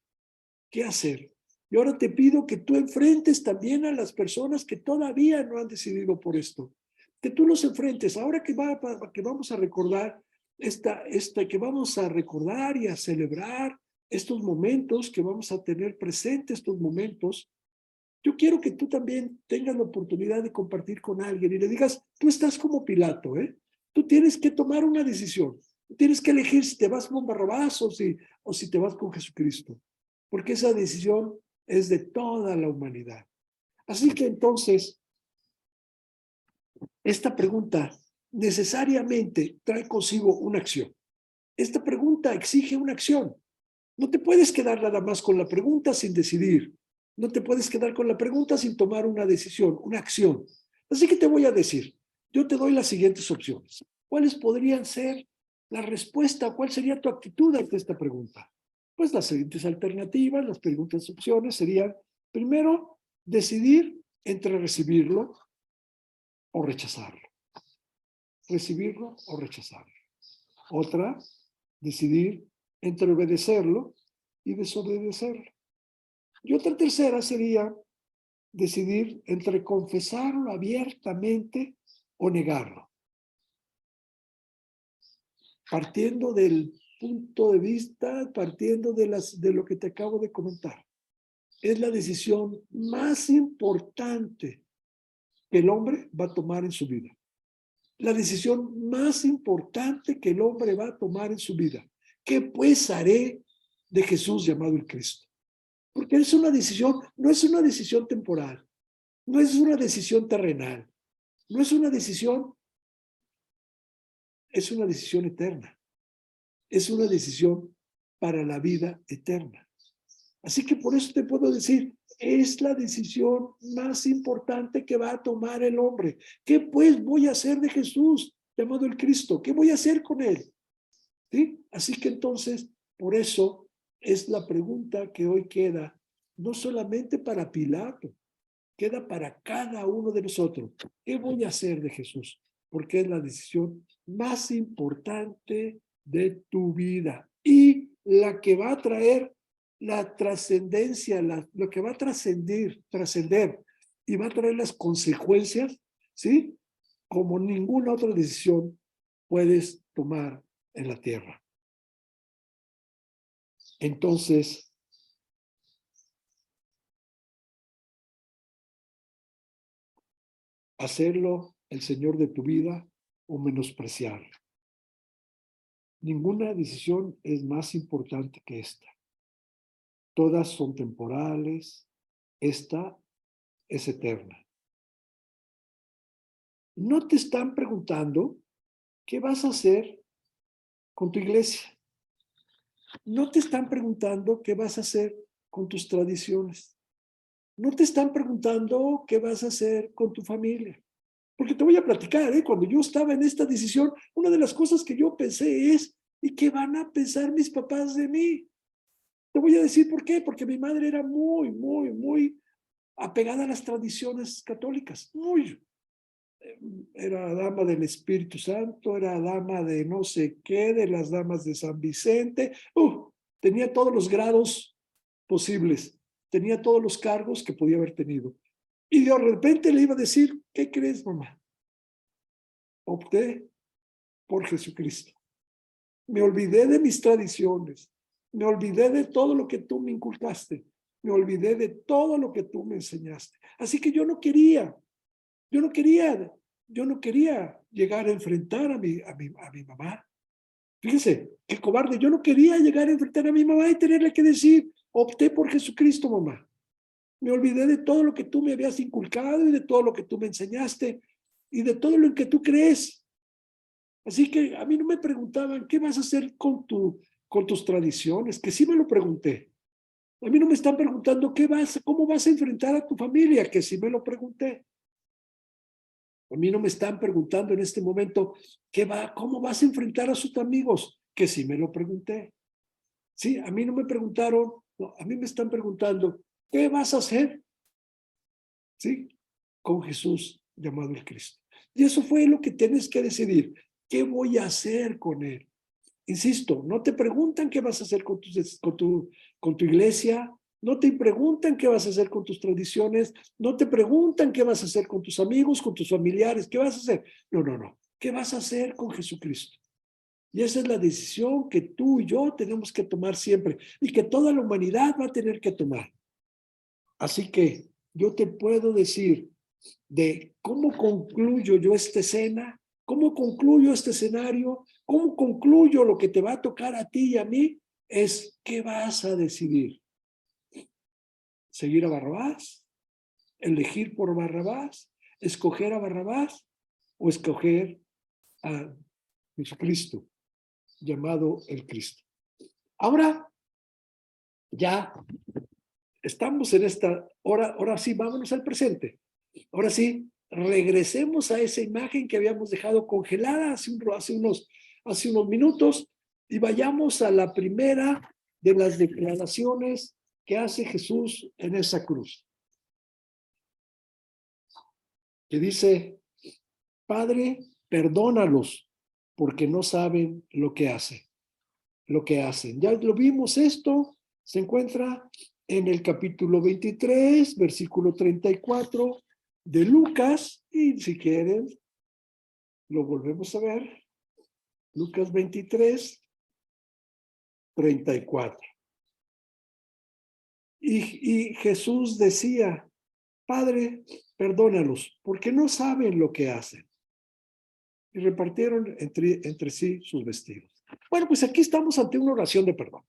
S1: ¿Qué hacer? Y ahora te pido que tú enfrentes también a las personas que todavía no han decidido por esto. Que tú los enfrentes. Ahora que vamos a recordar que vamos a recordar y a celebrar estos momentos, que vamos a tener presentes estos momentos, yo quiero que tú también tengas la oportunidad de compartir con alguien y le digas, tú estás como Pilato, ¿eh? Tú tienes que tomar una decisión. Tienes que elegir si te vas con Barrabás o si te vas con Jesucristo. Porque esa decisión es de toda la humanidad. Así que entonces, esta pregunta necesariamente trae consigo una acción. Esta pregunta exige una acción. No te puedes quedar nada más con la pregunta sin decidir. No te puedes quedar con la pregunta sin tomar una decisión, una acción. Así que te voy a decir, yo te doy las siguientes opciones. ¿Cuáles podrían ser la respuesta? ¿Cuál sería tu actitud ante esta pregunta? Pues las siguientes alternativas, las preguntas opciones serían, primero, decidir entre recibirlo o rechazarlo. Recibirlo o rechazarlo. Otra, decidir entre obedecerlo y desobedecerlo. Y otra tercera sería decidir entre confesarlo abiertamente o negarlo. Partiendo del punto de vista, partiendo de lo que te acabo de comentar. Es la decisión más importante que el hombre va a tomar en su vida. La decisión más importante que el hombre va a tomar en su vida. ¿Qué pues haré de Jesús llamado el Cristo? Porque es una decisión, no es una decisión temporal, no es una decisión terrenal, no es una decisión, es una decisión eterna, es una decisión para la vida eterna. Así que por eso te puedo decir, es la decisión más importante que va a tomar el hombre. ¿Qué pues voy a hacer de Jesús llamado el Cristo? ¿Qué voy a hacer con él? ¿Sí? Así que entonces, por eso es la pregunta que hoy queda, no solamente para Pilato, queda para cada uno de nosotros. ¿Qué voy a hacer de Jesús? Porque es la decisión más importante de tu vida y la que va a traer la trascendencia, lo que va a trascender y va a traer las consecuencias, ¿sí? Como ninguna otra decisión puedes tomar en la tierra. Entonces, hacerlo el Señor de tu vida o menospreciarlo. Ninguna decisión es más importante que esta. Todas son temporales, esta es eterna. No te están preguntando qué vas a hacer con tu iglesia. No te están preguntando qué vas a hacer con tus tradiciones. No te están preguntando qué vas a hacer con tu familia. Porque te voy a platicar, cuando yo estaba en esta decisión, una de las cosas que yo pensé es, ¿y qué van a pensar mis papás de mí? Te voy a decir por qué, porque mi madre era muy, muy, muy apegada a las tradiciones católicas, muy. Era dama del Espíritu Santo, era dama de no sé qué, de las damas de San Vicente, tenía todos los grados posibles, tenía todos los cargos que podía haber tenido. Y de repente le iba a decir, ¿qué crees, mamá? Opté por Jesucristo. Me olvidé de mis tradiciones, me olvidé de todo lo que tú me inculcaste, me olvidé de todo lo que tú me enseñaste. Así que yo no quería llegar a enfrentar a mi mamá. Fíjense, qué cobarde. Yo no quería llegar a enfrentar a mi mamá y tenerle que decir, opté por Jesucristo, mamá. Me olvidé de todo lo que tú me habías inculcado y de todo lo que tú me enseñaste y de todo lo en que tú crees. Así que a mí no me preguntaban, ¿qué vas a hacer con tus tradiciones? Que sí me lo pregunté. A mí no me están preguntando, cómo vas a enfrentar a tu familia? Que sí me lo pregunté. A mí no me están preguntando en este momento, ¿cómo vas a enfrentar a sus amigos? Que sí me lo pregunté. Sí, a mí no me preguntaron, no, a mí me están preguntando, ¿qué vas a hacer? Sí, con Jesús llamado el Cristo. Y eso fue lo que tienes que decidir. ¿Qué voy a hacer con él? Insisto, no te preguntan qué vas a hacer con tu iglesia, no te preguntan qué vas a hacer con tus tradiciones, no te preguntan qué vas a hacer con tus amigos, con tus familiares, qué vas a hacer. No, no, no. ¿Qué vas a hacer con Jesucristo? Y esa es la decisión que tú y yo tenemos que tomar siempre y que toda la humanidad va a tener que tomar. Así que yo te puedo decir de cómo concluyo yo esta escena, cómo concluyo este escenario, cómo concluyo lo que te va a tocar a ti y a mí, es qué vas a decidir. ¿Seguir a Barrabás? ¿Elegir por Barrabás? ¿Escoger a Barrabás? ¿O escoger a Jesucristo, llamado el Cristo? Ahora ya estamos en esta hora, ahora sí, vámonos al presente. Ahora sí, regresemos a esa imagen que habíamos dejado congelada hace unos minutos y vayamos a la primera de las declaraciones que hace Jesús en esa cruz. Que dice, Padre, perdónalos porque no saben lo que hacen. Ya lo vimos esto, se encuentra en el capítulo 23, versículo 34 de Lucas, y si quieren, lo volvemos a ver. Lucas 23, 34. Y Jesús decía, Padre, perdónalos, porque no saben lo que hacen. Y repartieron entre sí sus vestidos. Bueno, pues aquí estamos ante una oración de perdón.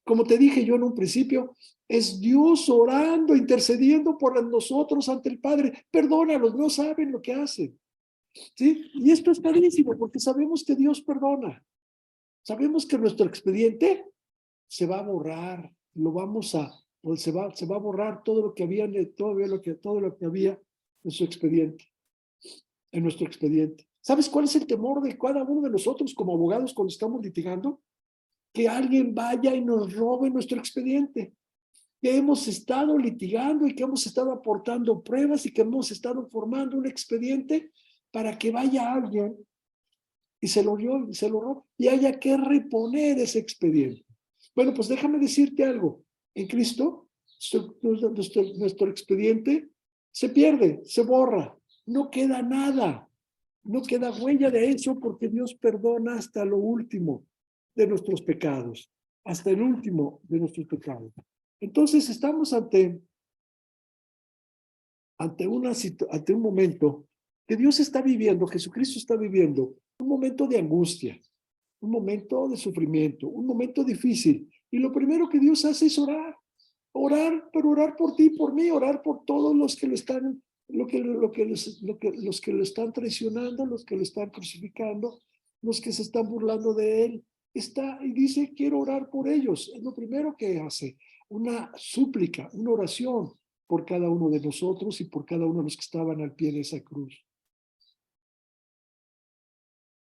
S1: Como te dije yo en un principio, es Dios orando, intercediendo por nosotros ante el Padre. Perdónalos, no saben lo que hacen. ¿Sí? Y esto es padrísimo porque sabemos que Dios perdona. Sabemos que nuestro expediente se va a borrar, pues se va a borrar todo lo que había, todo lo que había en su expediente, en nuestro expediente. ¿Sabes cuál es el temor de cada uno de nosotros como abogados cuando estamos litigando? Que alguien vaya y nos robe nuestro expediente, que hemos estado litigando y que hemos estado aportando pruebas y que hemos estado formando un expediente para que vaya alguien y se lo robe y haya que reponer ese expediente. Bueno, pues déjame decirte algo. En Cristo, nuestro expediente se pierde, se borra, no queda nada, no queda huella de eso porque Dios perdona hasta lo último de nuestros pecados, hasta el último de nuestros pecados. Entonces estamos ante un momento que Dios está viviendo, Jesucristo está viviendo, un momento de angustia, un momento de sufrimiento, un momento difícil. Y lo primero que Dios hace es pero orar por ti, por mí, orar por todos los que lo están, los que lo están traicionando, los que lo están crucificando, los que se están burlando de él. Y dice, quiero orar por ellos. Es lo primero que hace, una súplica, una oración por cada uno de nosotros y por cada uno de los que estaban al pie de esa cruz.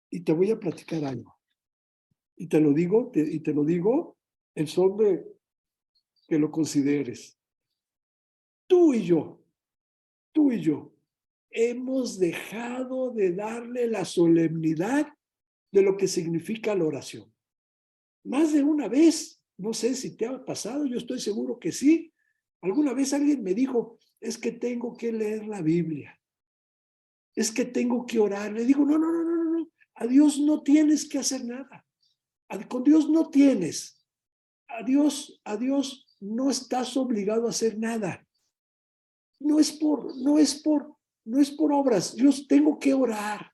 S1: Y te voy a platicar algo. Y te lo digo en son que lo consideres. Tú y yo, hemos dejado de darle la solemnidad de lo que significa la oración. Más de una vez, no sé si te ha pasado, yo estoy seguro que sí. Alguna vez alguien me dijo, es que tengo que leer la Biblia, es que tengo que orar. Le digo, no, no, no, no, no, a Dios no tienes que hacer nada. Con Dios no tienes. A Dios no estás obligado a hacer nada. No es por obras. Dios, tengo que orar.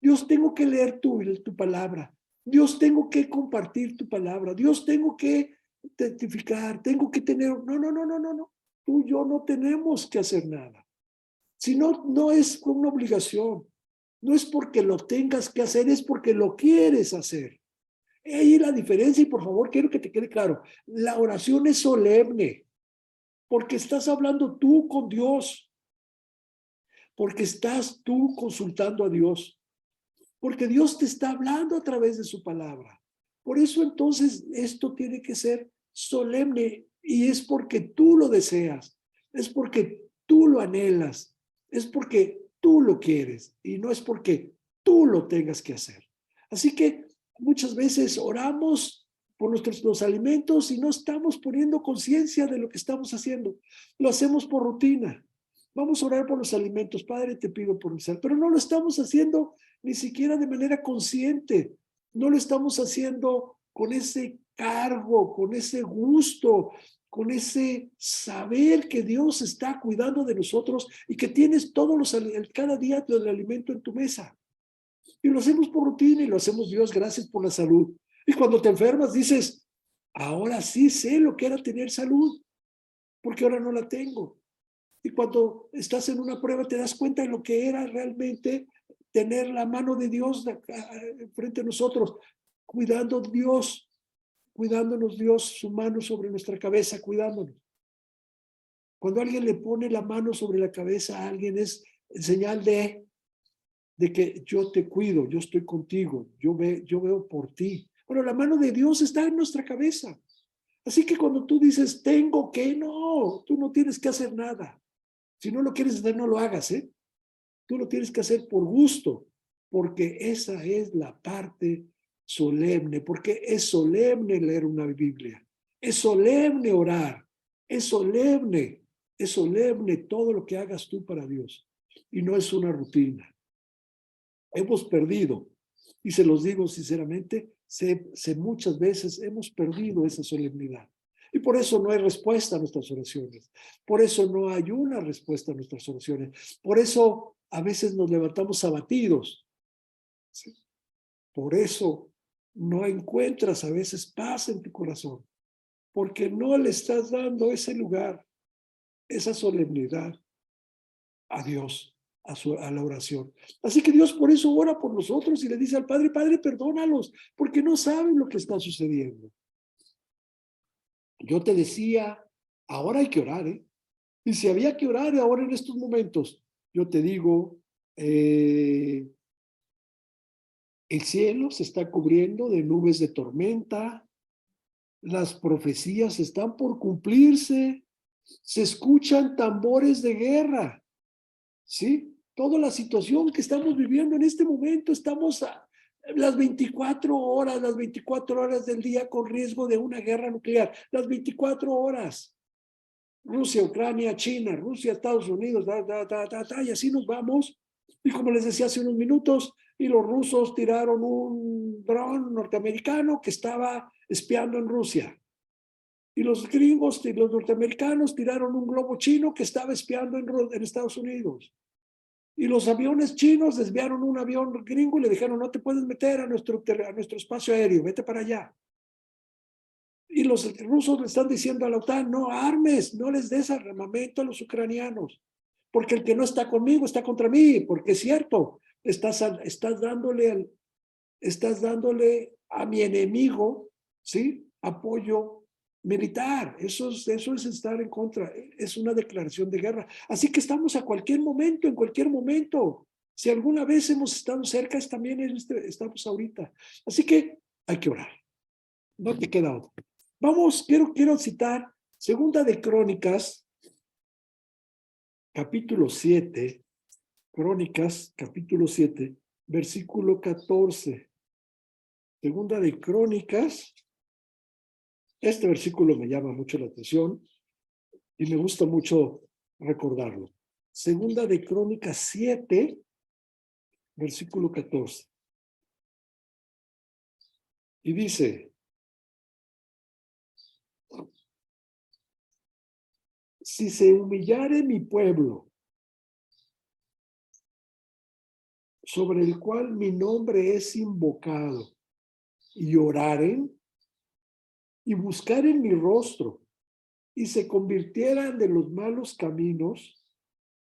S1: Dios, tengo que leer tu palabra. Dios, tengo que compartir tu palabra. Dios, tengo que testificar. Tengo que tener. No, no, no, no, no, no. Tú y yo no tenemos que hacer nada. Si no, no es una obligación. No es porque lo tengas que hacer, es porque lo quieres hacer. Ahí la diferencia, y por favor, quiero que te quede claro. La oración es solemne, porque estás hablando tú con Dios, porque estás tú consultando a Dios, porque Dios te está hablando a través de su palabra. Por eso entonces esto tiene que ser solemne, y es porque tú lo deseas, es porque tú lo anhelas, es porque tú lo quieres, y no es porque tú lo tengas que hacer. Así que muchas veces oramos por los alimentos y no estamos poniendo conciencia de lo que estamos haciendo. Lo hacemos por rutina. Vamos a orar por los alimentos. Padre, te pido por mi salud. Pero no lo estamos haciendo ni siquiera de manera consciente. No lo estamos haciendo con ese cargo, con ese gusto, con ese saber que Dios está cuidando de nosotros y que tienes cada día el alimento en tu mesa. Y lo hacemos por rutina y lo hacemos, Dios, gracias por la salud. Y cuando te enfermas dices, ahora sí sé lo que era tener salud, porque ahora no la tengo. Y cuando estás en una prueba te das cuenta de lo que era realmente tener la mano de Dios frente a nosotros, cuidándonos Dios, su mano sobre nuestra cabeza, cuidándonos. Cuando alguien le pone la mano sobre la cabeza a alguien es señal de que yo te cuido, yo estoy contigo, yo veo por ti. Bueno, la mano de Dios está en nuestra cabeza. Así que cuando tú dices, tengo que, no, tú no tienes que hacer nada. Si no lo quieres hacer, no lo hagas, ¿eh? Tú lo tienes que hacer por gusto, porque esa es la parte solemne, porque es solemne leer una Biblia, es solemne orar, es solemne todo lo que hagas tú para Dios. Y no es una rutina. Hemos perdido, y se los digo sinceramente, muchas veces hemos perdido esa solemnidad. Y por eso no hay respuesta a nuestras oraciones. Por eso no hay una respuesta a nuestras oraciones. Por eso a veces nos levantamos abatidos. ¿Sí? Por eso no encuentras a veces paz en tu corazón. Porque no le estás dando ese lugar, esa solemnidad a Dios, a la oración. Así que Dios por eso ora por nosotros y le dice al Padre, Padre, perdónalos, porque no saben lo que está sucediendo. Yo te decía, ahora hay que orar, ¿eh? Y si había que orar ahora en estos momentos, yo te digo, el cielo se está cubriendo de nubes de tormenta, las profecías están por cumplirse, se escuchan tambores de guerra, ¿sí? Toda la situación que estamos viviendo en este momento, estamos a las 24 horas del día con riesgo de una guerra nuclear, las 24 horas. Rusia, Ucrania, China, Rusia, Estados Unidos, y así nos vamos. Y como les decía hace unos minutos, y los rusos tiraron un dron norteamericano que estaba espiando en Rusia. Y los gringos y los norteamericanos tiraron un globo chino que estaba espiando en Estados Unidos. Y los aviones chinos desviaron un avión gringo y le dijeron, no te puedes meter a nuestro espacio aéreo, vete para allá. Y los rusos le están diciendo a la OTAN, no armes, no les des armamento a los ucranianos, porque el que no está conmigo está contra mí, porque es cierto, estás dándole a mi enemigo, ¿sí? Apoyo militar. Eso es estar en contra, es una declaración de guerra. Así que estamos a cualquier momento, en cualquier momento. Si alguna vez hemos estado cerca, también estamos ahorita. Así que hay que orar. No te queda otra. Vamos, quiero citar Segunda de Crónicas, capítulo 7, Crónicas, capítulo 7, versículo 14. Segunda de Crónicas, este versículo me llama mucho la atención y me gusta mucho recordarlo. Segunda de Crónicas 7, versículo 14. Y dice, si se humillare mi pueblo, sobre el cual mi nombre es invocado, y oraren y buscaren mi rostro, y se convirtieran de los malos caminos,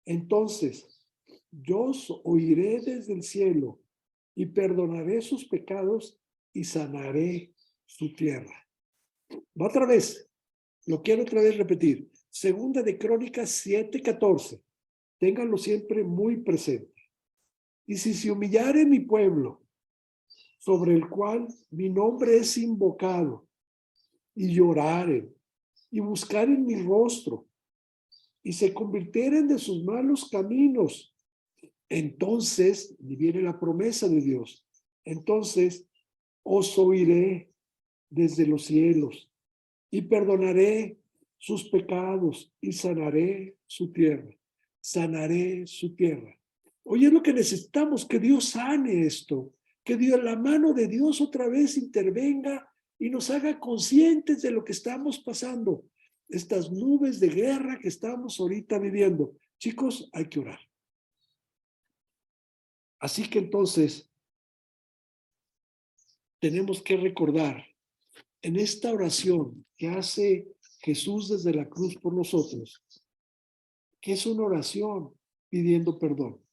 S1: entonces yo os oiré desde el cielo y perdonaré sus pecados y sanaré su tierra. Va otra vez, lo quiero otra vez repetir. Segunda de Crónicas 7:14. Ténganlo siempre muy presente. Y si se humillare mi pueblo, sobre el cual mi nombre es invocado, y lloraren, y buscaren mi rostro, y se convirtieren de sus malos caminos, entonces, y viene la promesa de Dios, entonces os oiré desde los cielos, y perdonaré sus pecados, y sanaré su tierra. Sanaré su tierra. Hoy es lo que necesitamos, que Dios sane esto, que Dios, la mano de Dios otra vez intervenga y nos haga conscientes de lo que estamos pasando, estas nubes de guerra que estamos ahorita viviendo. Chicos, hay que orar. Así que entonces, tenemos que recordar en esta oración que hace Jesús desde la cruz por nosotros, que es una oración pidiendo perdón.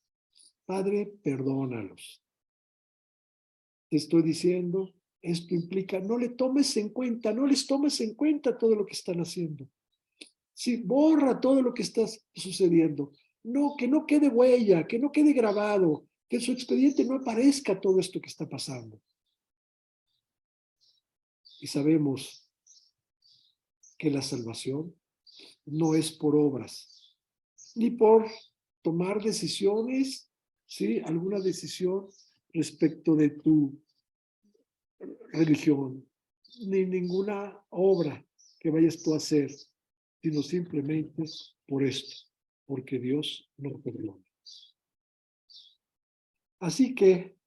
S1: Padre, perdónalos. Te estoy diciendo, esto implica, no le tomes en cuenta, no les tomes en cuenta todo lo que están haciendo. Sí, borra todo lo que está sucediendo. No, que no quede huella, que no quede grabado, que en su expediente no aparezca todo esto que está pasando. Y sabemos que la salvación no es por obras, ni por tomar decisiones, ¿sí? Alguna decisión respecto de tu religión, ni ninguna obra que vayas tú a hacer, sino simplemente por esto, porque Dios no perdona. Así que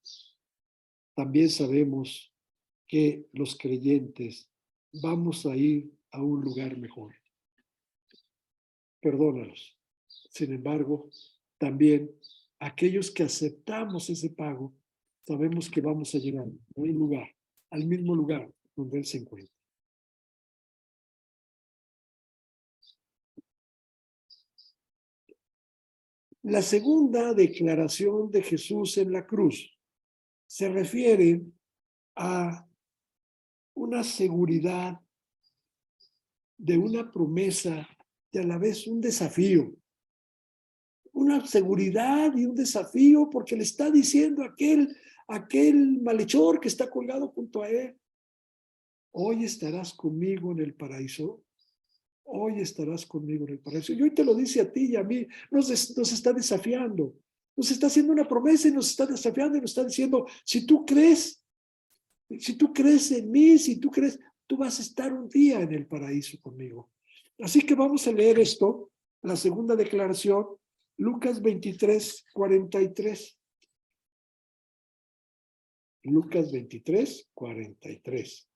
S1: también sabemos que los creyentes vamos a ir a un lugar mejor. Perdónalos. Sin embargo, también aquellos que aceptamos ese pago, sabemos que vamos a llegar a un lugar, al mismo lugar donde Él se encuentra. La segunda declaración de Jesús en la cruz se refiere a una seguridad de una promesa y a la vez un desafío. Una seguridad y un desafío porque le está diciendo a aquel malhechor que está colgado junto a él, hoy estarás conmigo en el paraíso. Hoy estarás conmigo en el paraíso. Y hoy te lo dice a ti y a mí, nos está desafiando, nos está haciendo una promesa y nos está desafiando y nos está diciendo, si tú crees en mí, si tú crees, tú vas a estar un día en el paraíso conmigo. Así que vamos a leer esto, la segunda declaración, Lucas 23:43. Lucas 23:43.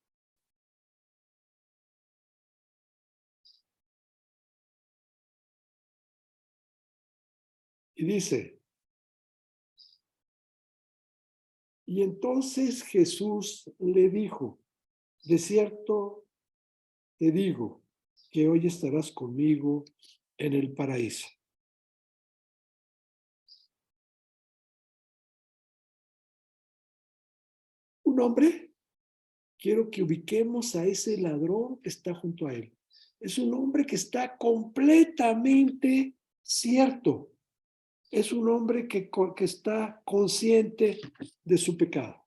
S1: Y dice, y entonces Jesús le dijo, de cierto te digo que hoy estarás conmigo en el paraíso. Un hombre, quiero que ubiquemos a ese ladrón que está junto a él. Es un hombre que está completamente cierto. Es un hombre que está consciente de su pecado.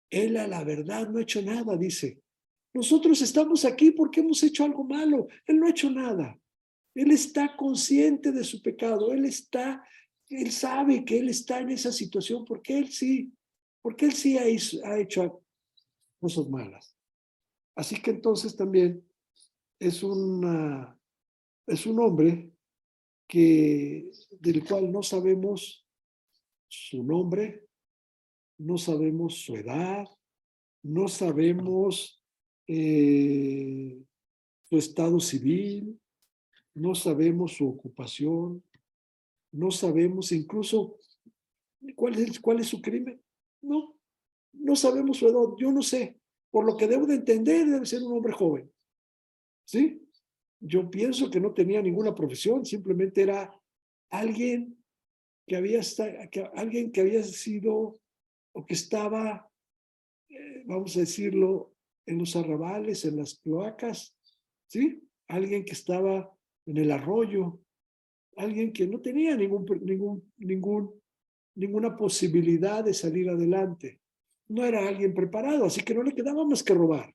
S1: Él a la verdad no ha hecho nada, dice. Nosotros estamos aquí porque hemos hecho algo malo. Él no ha hecho nada. Él está consciente de su pecado. Él sabe que él está en esa situación porque él sí ha hecho cosas malas. Así que entonces también es un hombre del cual no sabemos su nombre, no sabemos su edad, no sabemos su estado civil, no sabemos su ocupación, no sabemos incluso cuál es su crimen. No sabemos su edad, yo no sé. Por lo que debo de entender, debe ser un hombre joven. ¿Sí? Yo pienso que no tenía ninguna profesión, simplemente era alguien alguien que había sido o que estaba, vamos a decirlo, en los arrabales, en las cloacas, ¿sí? Alguien que estaba en el arroyo, alguien que no tenía ninguna posibilidad de salir adelante. No era alguien preparado, así que no le quedaba más que robar.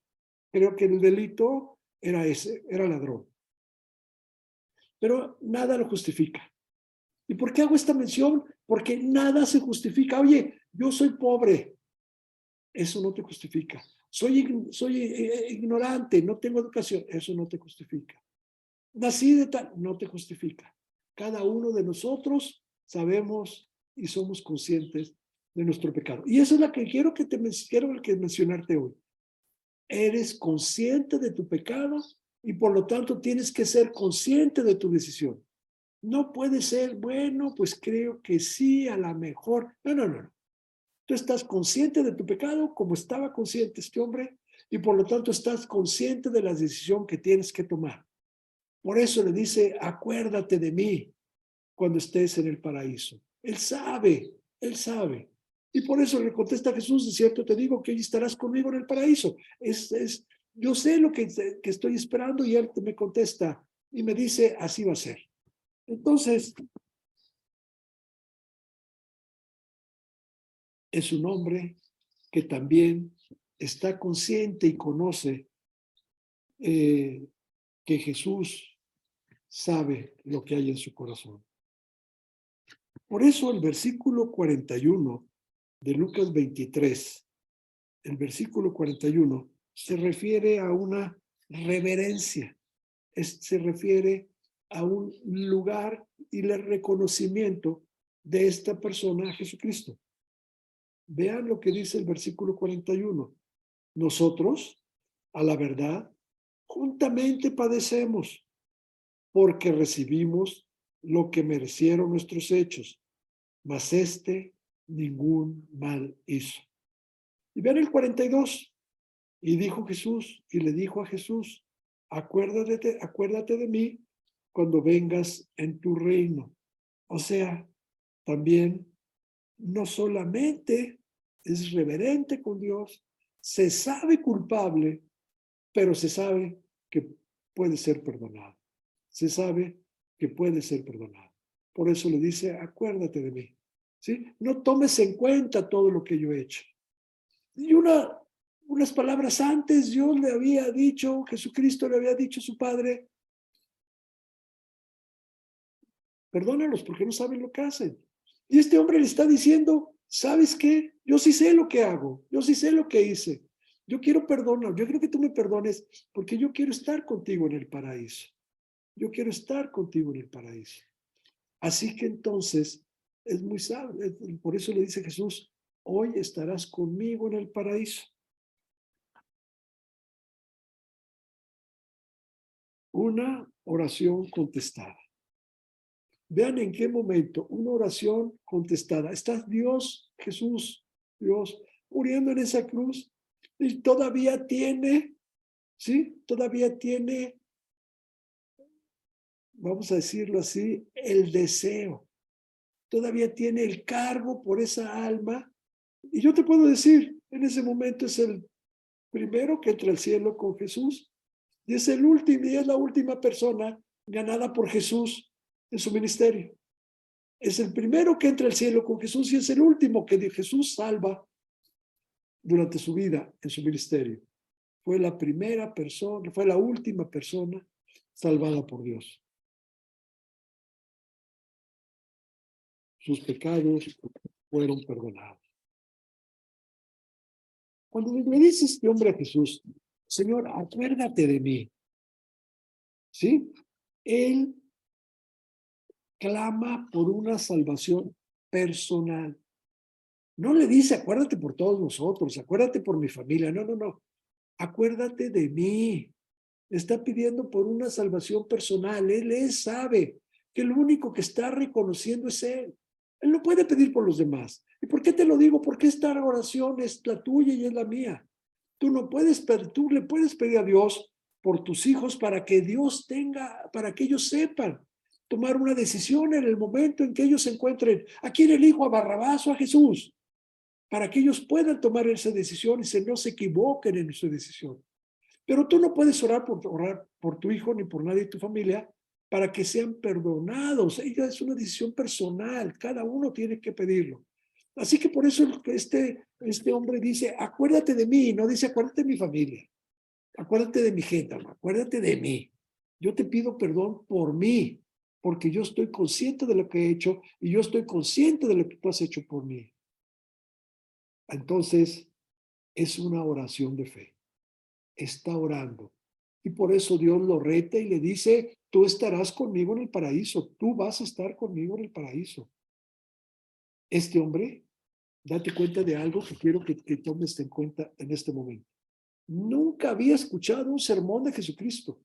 S1: Creo que el delito era era ladrón. Pero nada lo justifica. ¿Y por qué hago esta mención? Porque nada se justifica. Oye, yo soy pobre. Eso no te justifica. Soy ignorante, no tengo educación. Eso no te justifica. Nací de tal, no te justifica. Cada uno de nosotros sabemos y somos conscientes de nuestro pecado. Y eso es lo que quiero que mencionarte hoy. Eres consciente de tu pecado y por lo tanto tienes que ser consciente de tu decisión. No puede ser, bueno, pues creo que sí, a lo mejor. No. Tú estás consciente de tu pecado como estaba consciente este hombre y por lo tanto estás consciente de la decisión que tienes que tomar. Por eso le dice, acuérdate de mí cuando estés en el paraíso. Él sabe. Y por eso le contesta a Jesús, de cierto te digo que hoy estarás conmigo en el paraíso. Yo sé lo que estoy esperando y él me contesta y me dice, así va a ser. Entonces, es un hombre que también está consciente y conoce que Jesús sabe lo que hay en su corazón. Por eso el versículo 41 de Lucas 23, el versículo 41, se refiere a una reverencia, se refiere a un lugar y el reconocimiento de esta persona a Jesucristo. Vean lo que dice el versículo 41. Nosotros, a la verdad, juntamente padecemos porque recibimos lo que merecieron nuestros hechos, mas ningún mal hizo. Y vean el 42. Y dijo Jesús, y le dijo a Jesús, acuérdate de mí cuando vengas en tu reino. O sea, también no solamente es reverente con Dios, se sabe culpable, pero se sabe que puede ser perdonado. Se sabe que puede ser perdonado. Por eso le dice, acuérdate de mí. ¿Sí? No tomes en cuenta todo lo que yo he hecho. Y unas palabras antes, Dios le había dicho, Jesucristo le había dicho a su Padre, perdónalos porque no saben lo que hacen. Y este hombre le está diciendo, ¿sabes qué? Yo sí sé lo que hago, yo sí sé lo que hice. Yo quiero perdonar, yo quiero que tú me perdones porque yo quiero estar contigo en el paraíso. Yo quiero estar contigo en el paraíso. Así que entonces es muy sabio, por eso le dice Jesús, hoy estarás conmigo en el paraíso. Una oración contestada. Vean en qué momento una oración contestada. Está Dios, Jesús, Dios, muriendo en esa cruz y todavía tiene, ¿sí? Todavía tiene, vamos a decirlo así, el deseo. Todavía tiene el cargo por esa alma. Y yo te puedo decir, en ese momento es el primero que entra al cielo con Jesús y es el último y es la última persona ganada por Jesús en su ministerio. Es el primero que entra al cielo con Jesús y es el último que Jesús salva durante su vida en su ministerio. fue la primera persona, fue la última persona salvada por Dios. Sus pecados fueron perdonados. Cuando le dice este hombre a Jesús, Señor, acuérdate de mí, ¿sí? Él clama por una salvación personal. No le dice, acuérdate por todos nosotros, acuérdate por mi familia. No, no, no. Acuérdate de mí. Está pidiendo por una salvación personal. Él sabe que lo único que está reconociendo es Él. Él no puede pedir por los demás. ¿Y por qué te lo digo? Porque esta oración es la tuya y es la mía. Tú no puedes, tú le puedes pedir a Dios por tus hijos para que Dios tenga, para que ellos sepan tomar una decisión en el momento en que ellos se encuentren. ¿A quién elijo? ¿A Barrabás o a Jesús? Para que ellos puedan tomar esa decisión y no se equivoquen en su decisión. Pero tú no puedes orar por tu hijo ni por nadie de tu familia para que sean perdonados. Ella es una decisión personal, cada uno tiene que pedirlo. Así que por eso este hombre dice, acuérdate de mí, no dice acuérdate de mi familia, acuérdate de mi gente, no, acuérdate de mí. Yo te pido perdón por mí, porque yo estoy consciente de lo que he hecho y yo estoy consciente de lo que tú has hecho por mí. Entonces, es una oración de fe. Está orando. Y por eso Dios lo reta y le dice, tú estarás conmigo en el paraíso, tú vas a estar conmigo en el paraíso. Este hombre, date cuenta de algo que quiero que tomes en cuenta en este momento. Nunca había escuchado un sermón de Jesucristo.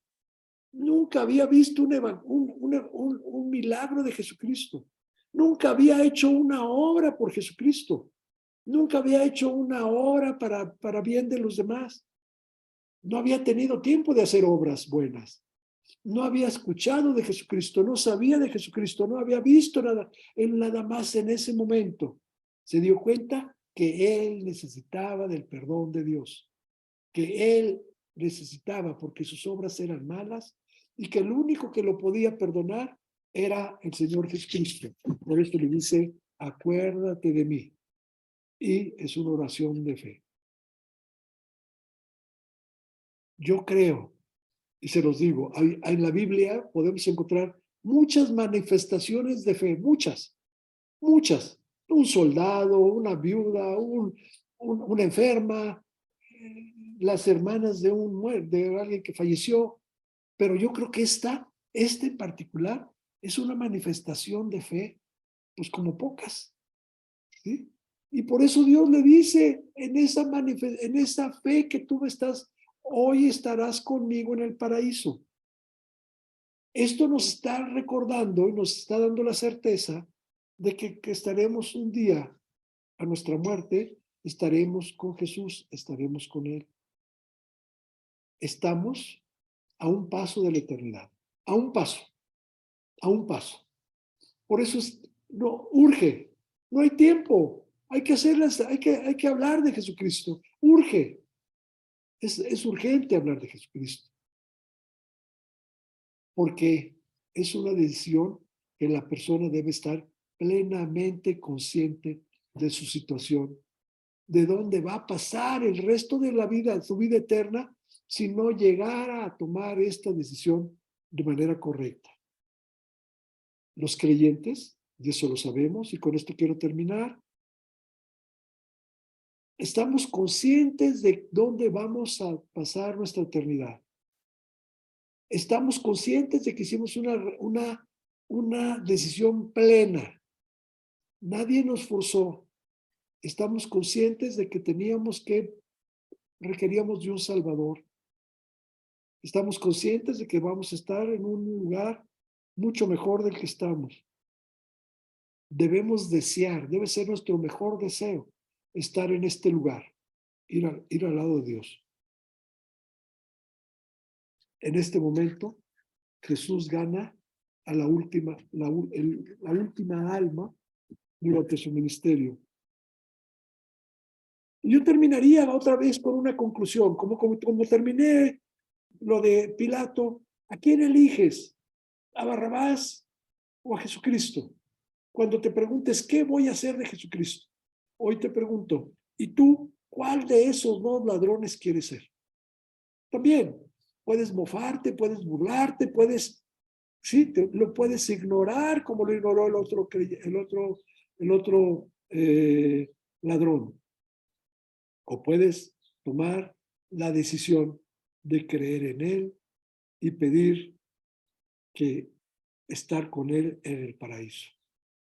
S1: Nunca había visto un milagro de Jesucristo. Nunca había hecho una obra por Jesucristo. Nunca había hecho una obra para bien de los demás. No había tenido tiempo de hacer obras buenas. No había escuchado de Jesucristo, no sabía de Jesucristo, no había visto nada más en ese momento. Se dio cuenta que él necesitaba del perdón de Dios, que él necesitaba porque sus obras eran malas y que el único que lo podía perdonar era el Señor Jesucristo. Por esto le dice, acuérdate de mí. Y es una oración de fe. Yo creo, y se los digo, en la Biblia podemos encontrar muchas manifestaciones de fe, muchas. Un soldado, una viuda, una enferma, las hermanas de alguien que falleció, pero yo creo que este en particular es una manifestación de fe, pues como pocas, ¿sí? Y por eso Dios le dice, en esa fe que tú estás, hoy estarás conmigo en el paraíso. Esto nos está recordando y nos está dando la certeza de que estaremos un día a nuestra muerte, estaremos con Jesús, estaremos con Él. Estamos a un paso de la eternidad, a un paso, a un paso. Por eso no urge, no hay tiempo, hay que hacerlas, hay que hablar de Jesucristo, urge, es urgente hablar de Jesucristo, porque es una decisión que la persona debe estar plenamente consciente de su situación, de dónde va a pasar el resto de la vida, su vida eterna, si no llegara a tomar esta decisión de manera correcta. Los creyentes, y eso lo sabemos, y con esto quiero terminar, estamos conscientes de dónde vamos a pasar nuestra eternidad. Estamos conscientes de que hicimos una decisión plena. Nadie nos forzó. Estamos conscientes de que requeríamos de un Salvador. Estamos conscientes de que vamos a estar en un lugar mucho mejor del que estamos. Debemos desear, debe ser nuestro mejor deseo, estar en este lugar, ir al lado de Dios. En este momento, Jesús gana a la última alma durante su ministerio. Y yo terminaría otra vez con una conclusión, como terminé lo de Pilato. ¿A quién eliges? ¿A Barrabás o a Jesucristo? Cuando te preguntes, ¿qué voy a hacer de Jesucristo? Hoy te pregunto, ¿y tú cuál de esos dos ladrones quieres ser? También puedes mofarte, puedes burlarte, puedes, sí, lo puedes ignorar como lo ignoró el otro ladrón. O puedes tomar la decisión de creer en él y pedir que estar con él en el paraíso.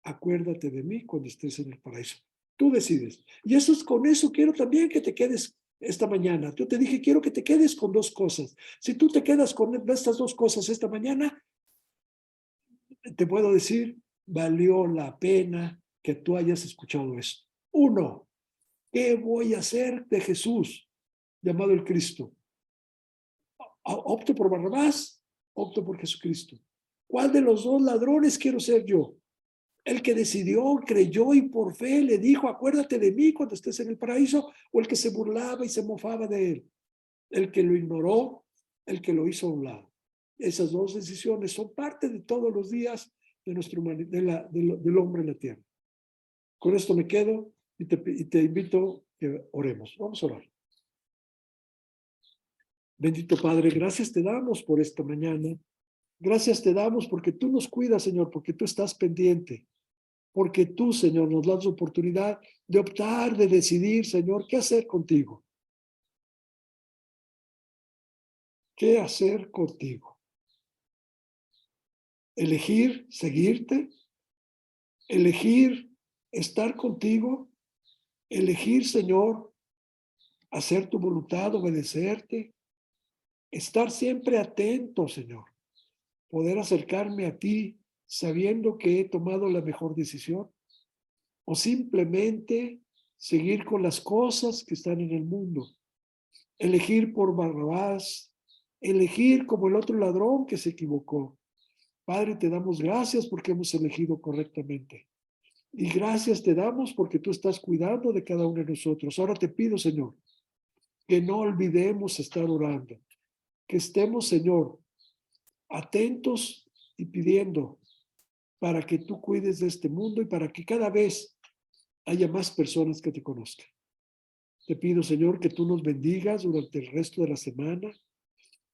S1: Acuérdate de mí cuando estés en el paraíso. Tú decides. Y eso es con eso quiero también que te quedes esta mañana. Yo te dije, quiero que te quedes con dos cosas. Si tú te quedas con estas dos cosas esta mañana, te puedo decir, valió la pena que tú hayas escuchado eso. Uno, ¿qué voy a hacer de Jesús, llamado el Cristo? ¿Opto por Barrabás? ¿Opto por Jesucristo? ¿Cuál de los dos ladrones quiero ser yo? ¿El que decidió, creyó y por fe le dijo, acuérdate de mí cuando estés en el paraíso? ¿O el que se burlaba y se mofaba de él? El que lo ignoró, el que lo hizo a un lado. Esas dos decisiones son parte de todos los días de nuestra humanidad, del hombre en la tierra. Con esto me quedo y te invito a que oremos. Vamos a orar. Bendito Padre, gracias te damos por esta mañana. Gracias te damos porque tú nos cuidas, Señor, porque tú estás pendiente. Porque tú, Señor, nos das la oportunidad de optar, de decidir, Señor, qué hacer contigo. ¿Qué hacer contigo? Elegir seguirte, elegir estar contigo, elegir, Señor, hacer tu voluntad, obedecerte, estar siempre atento, Señor, poder acercarme a ti sabiendo que he tomado la mejor decisión, o simplemente seguir con las cosas que están en el mundo, elegir por Barrabás, elegir como el otro ladrón que se equivocó. Padre, te damos gracias porque hemos elegido correctamente. Y gracias te damos porque tú estás cuidando de cada uno de nosotros. Ahora te pido, Señor, que no olvidemos estar orando, que estemos, Señor, atentos y pidiendo para que tú cuides de este mundo y para que cada vez haya más personas que te conozcan. Te pido, Señor, que tú nos bendigas durante el resto de la semana,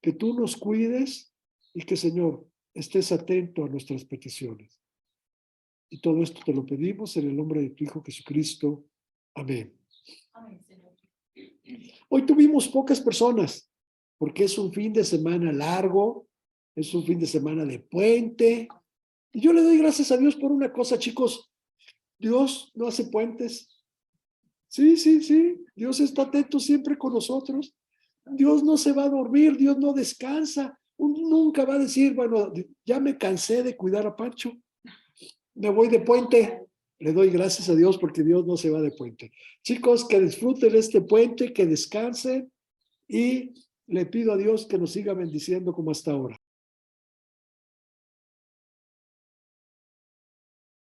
S1: que tú nos cuides y que, Señor, estés atento a nuestras peticiones. Y todo esto te lo pedimos en el nombre de tu Hijo Jesucristo. Amén.
S2: Amén, Señor.
S1: Hoy tuvimos pocas personas, porque es un fin de semana largo, es un fin de semana de puente. Y yo le doy gracias a Dios por una cosa, chicos. Dios no hace puentes. Sí, sí, sí. Dios está atento siempre con nosotros. Dios no se va a dormir, Dios no descansa. Uno nunca va a decir, bueno, ya me cansé de cuidar a Pancho, me voy de puente. Le doy gracias a Dios porque Dios no se va de puente. Chicos, que disfruten este puente, que descansen y le pido a Dios que nos siga bendiciendo como hasta ahora.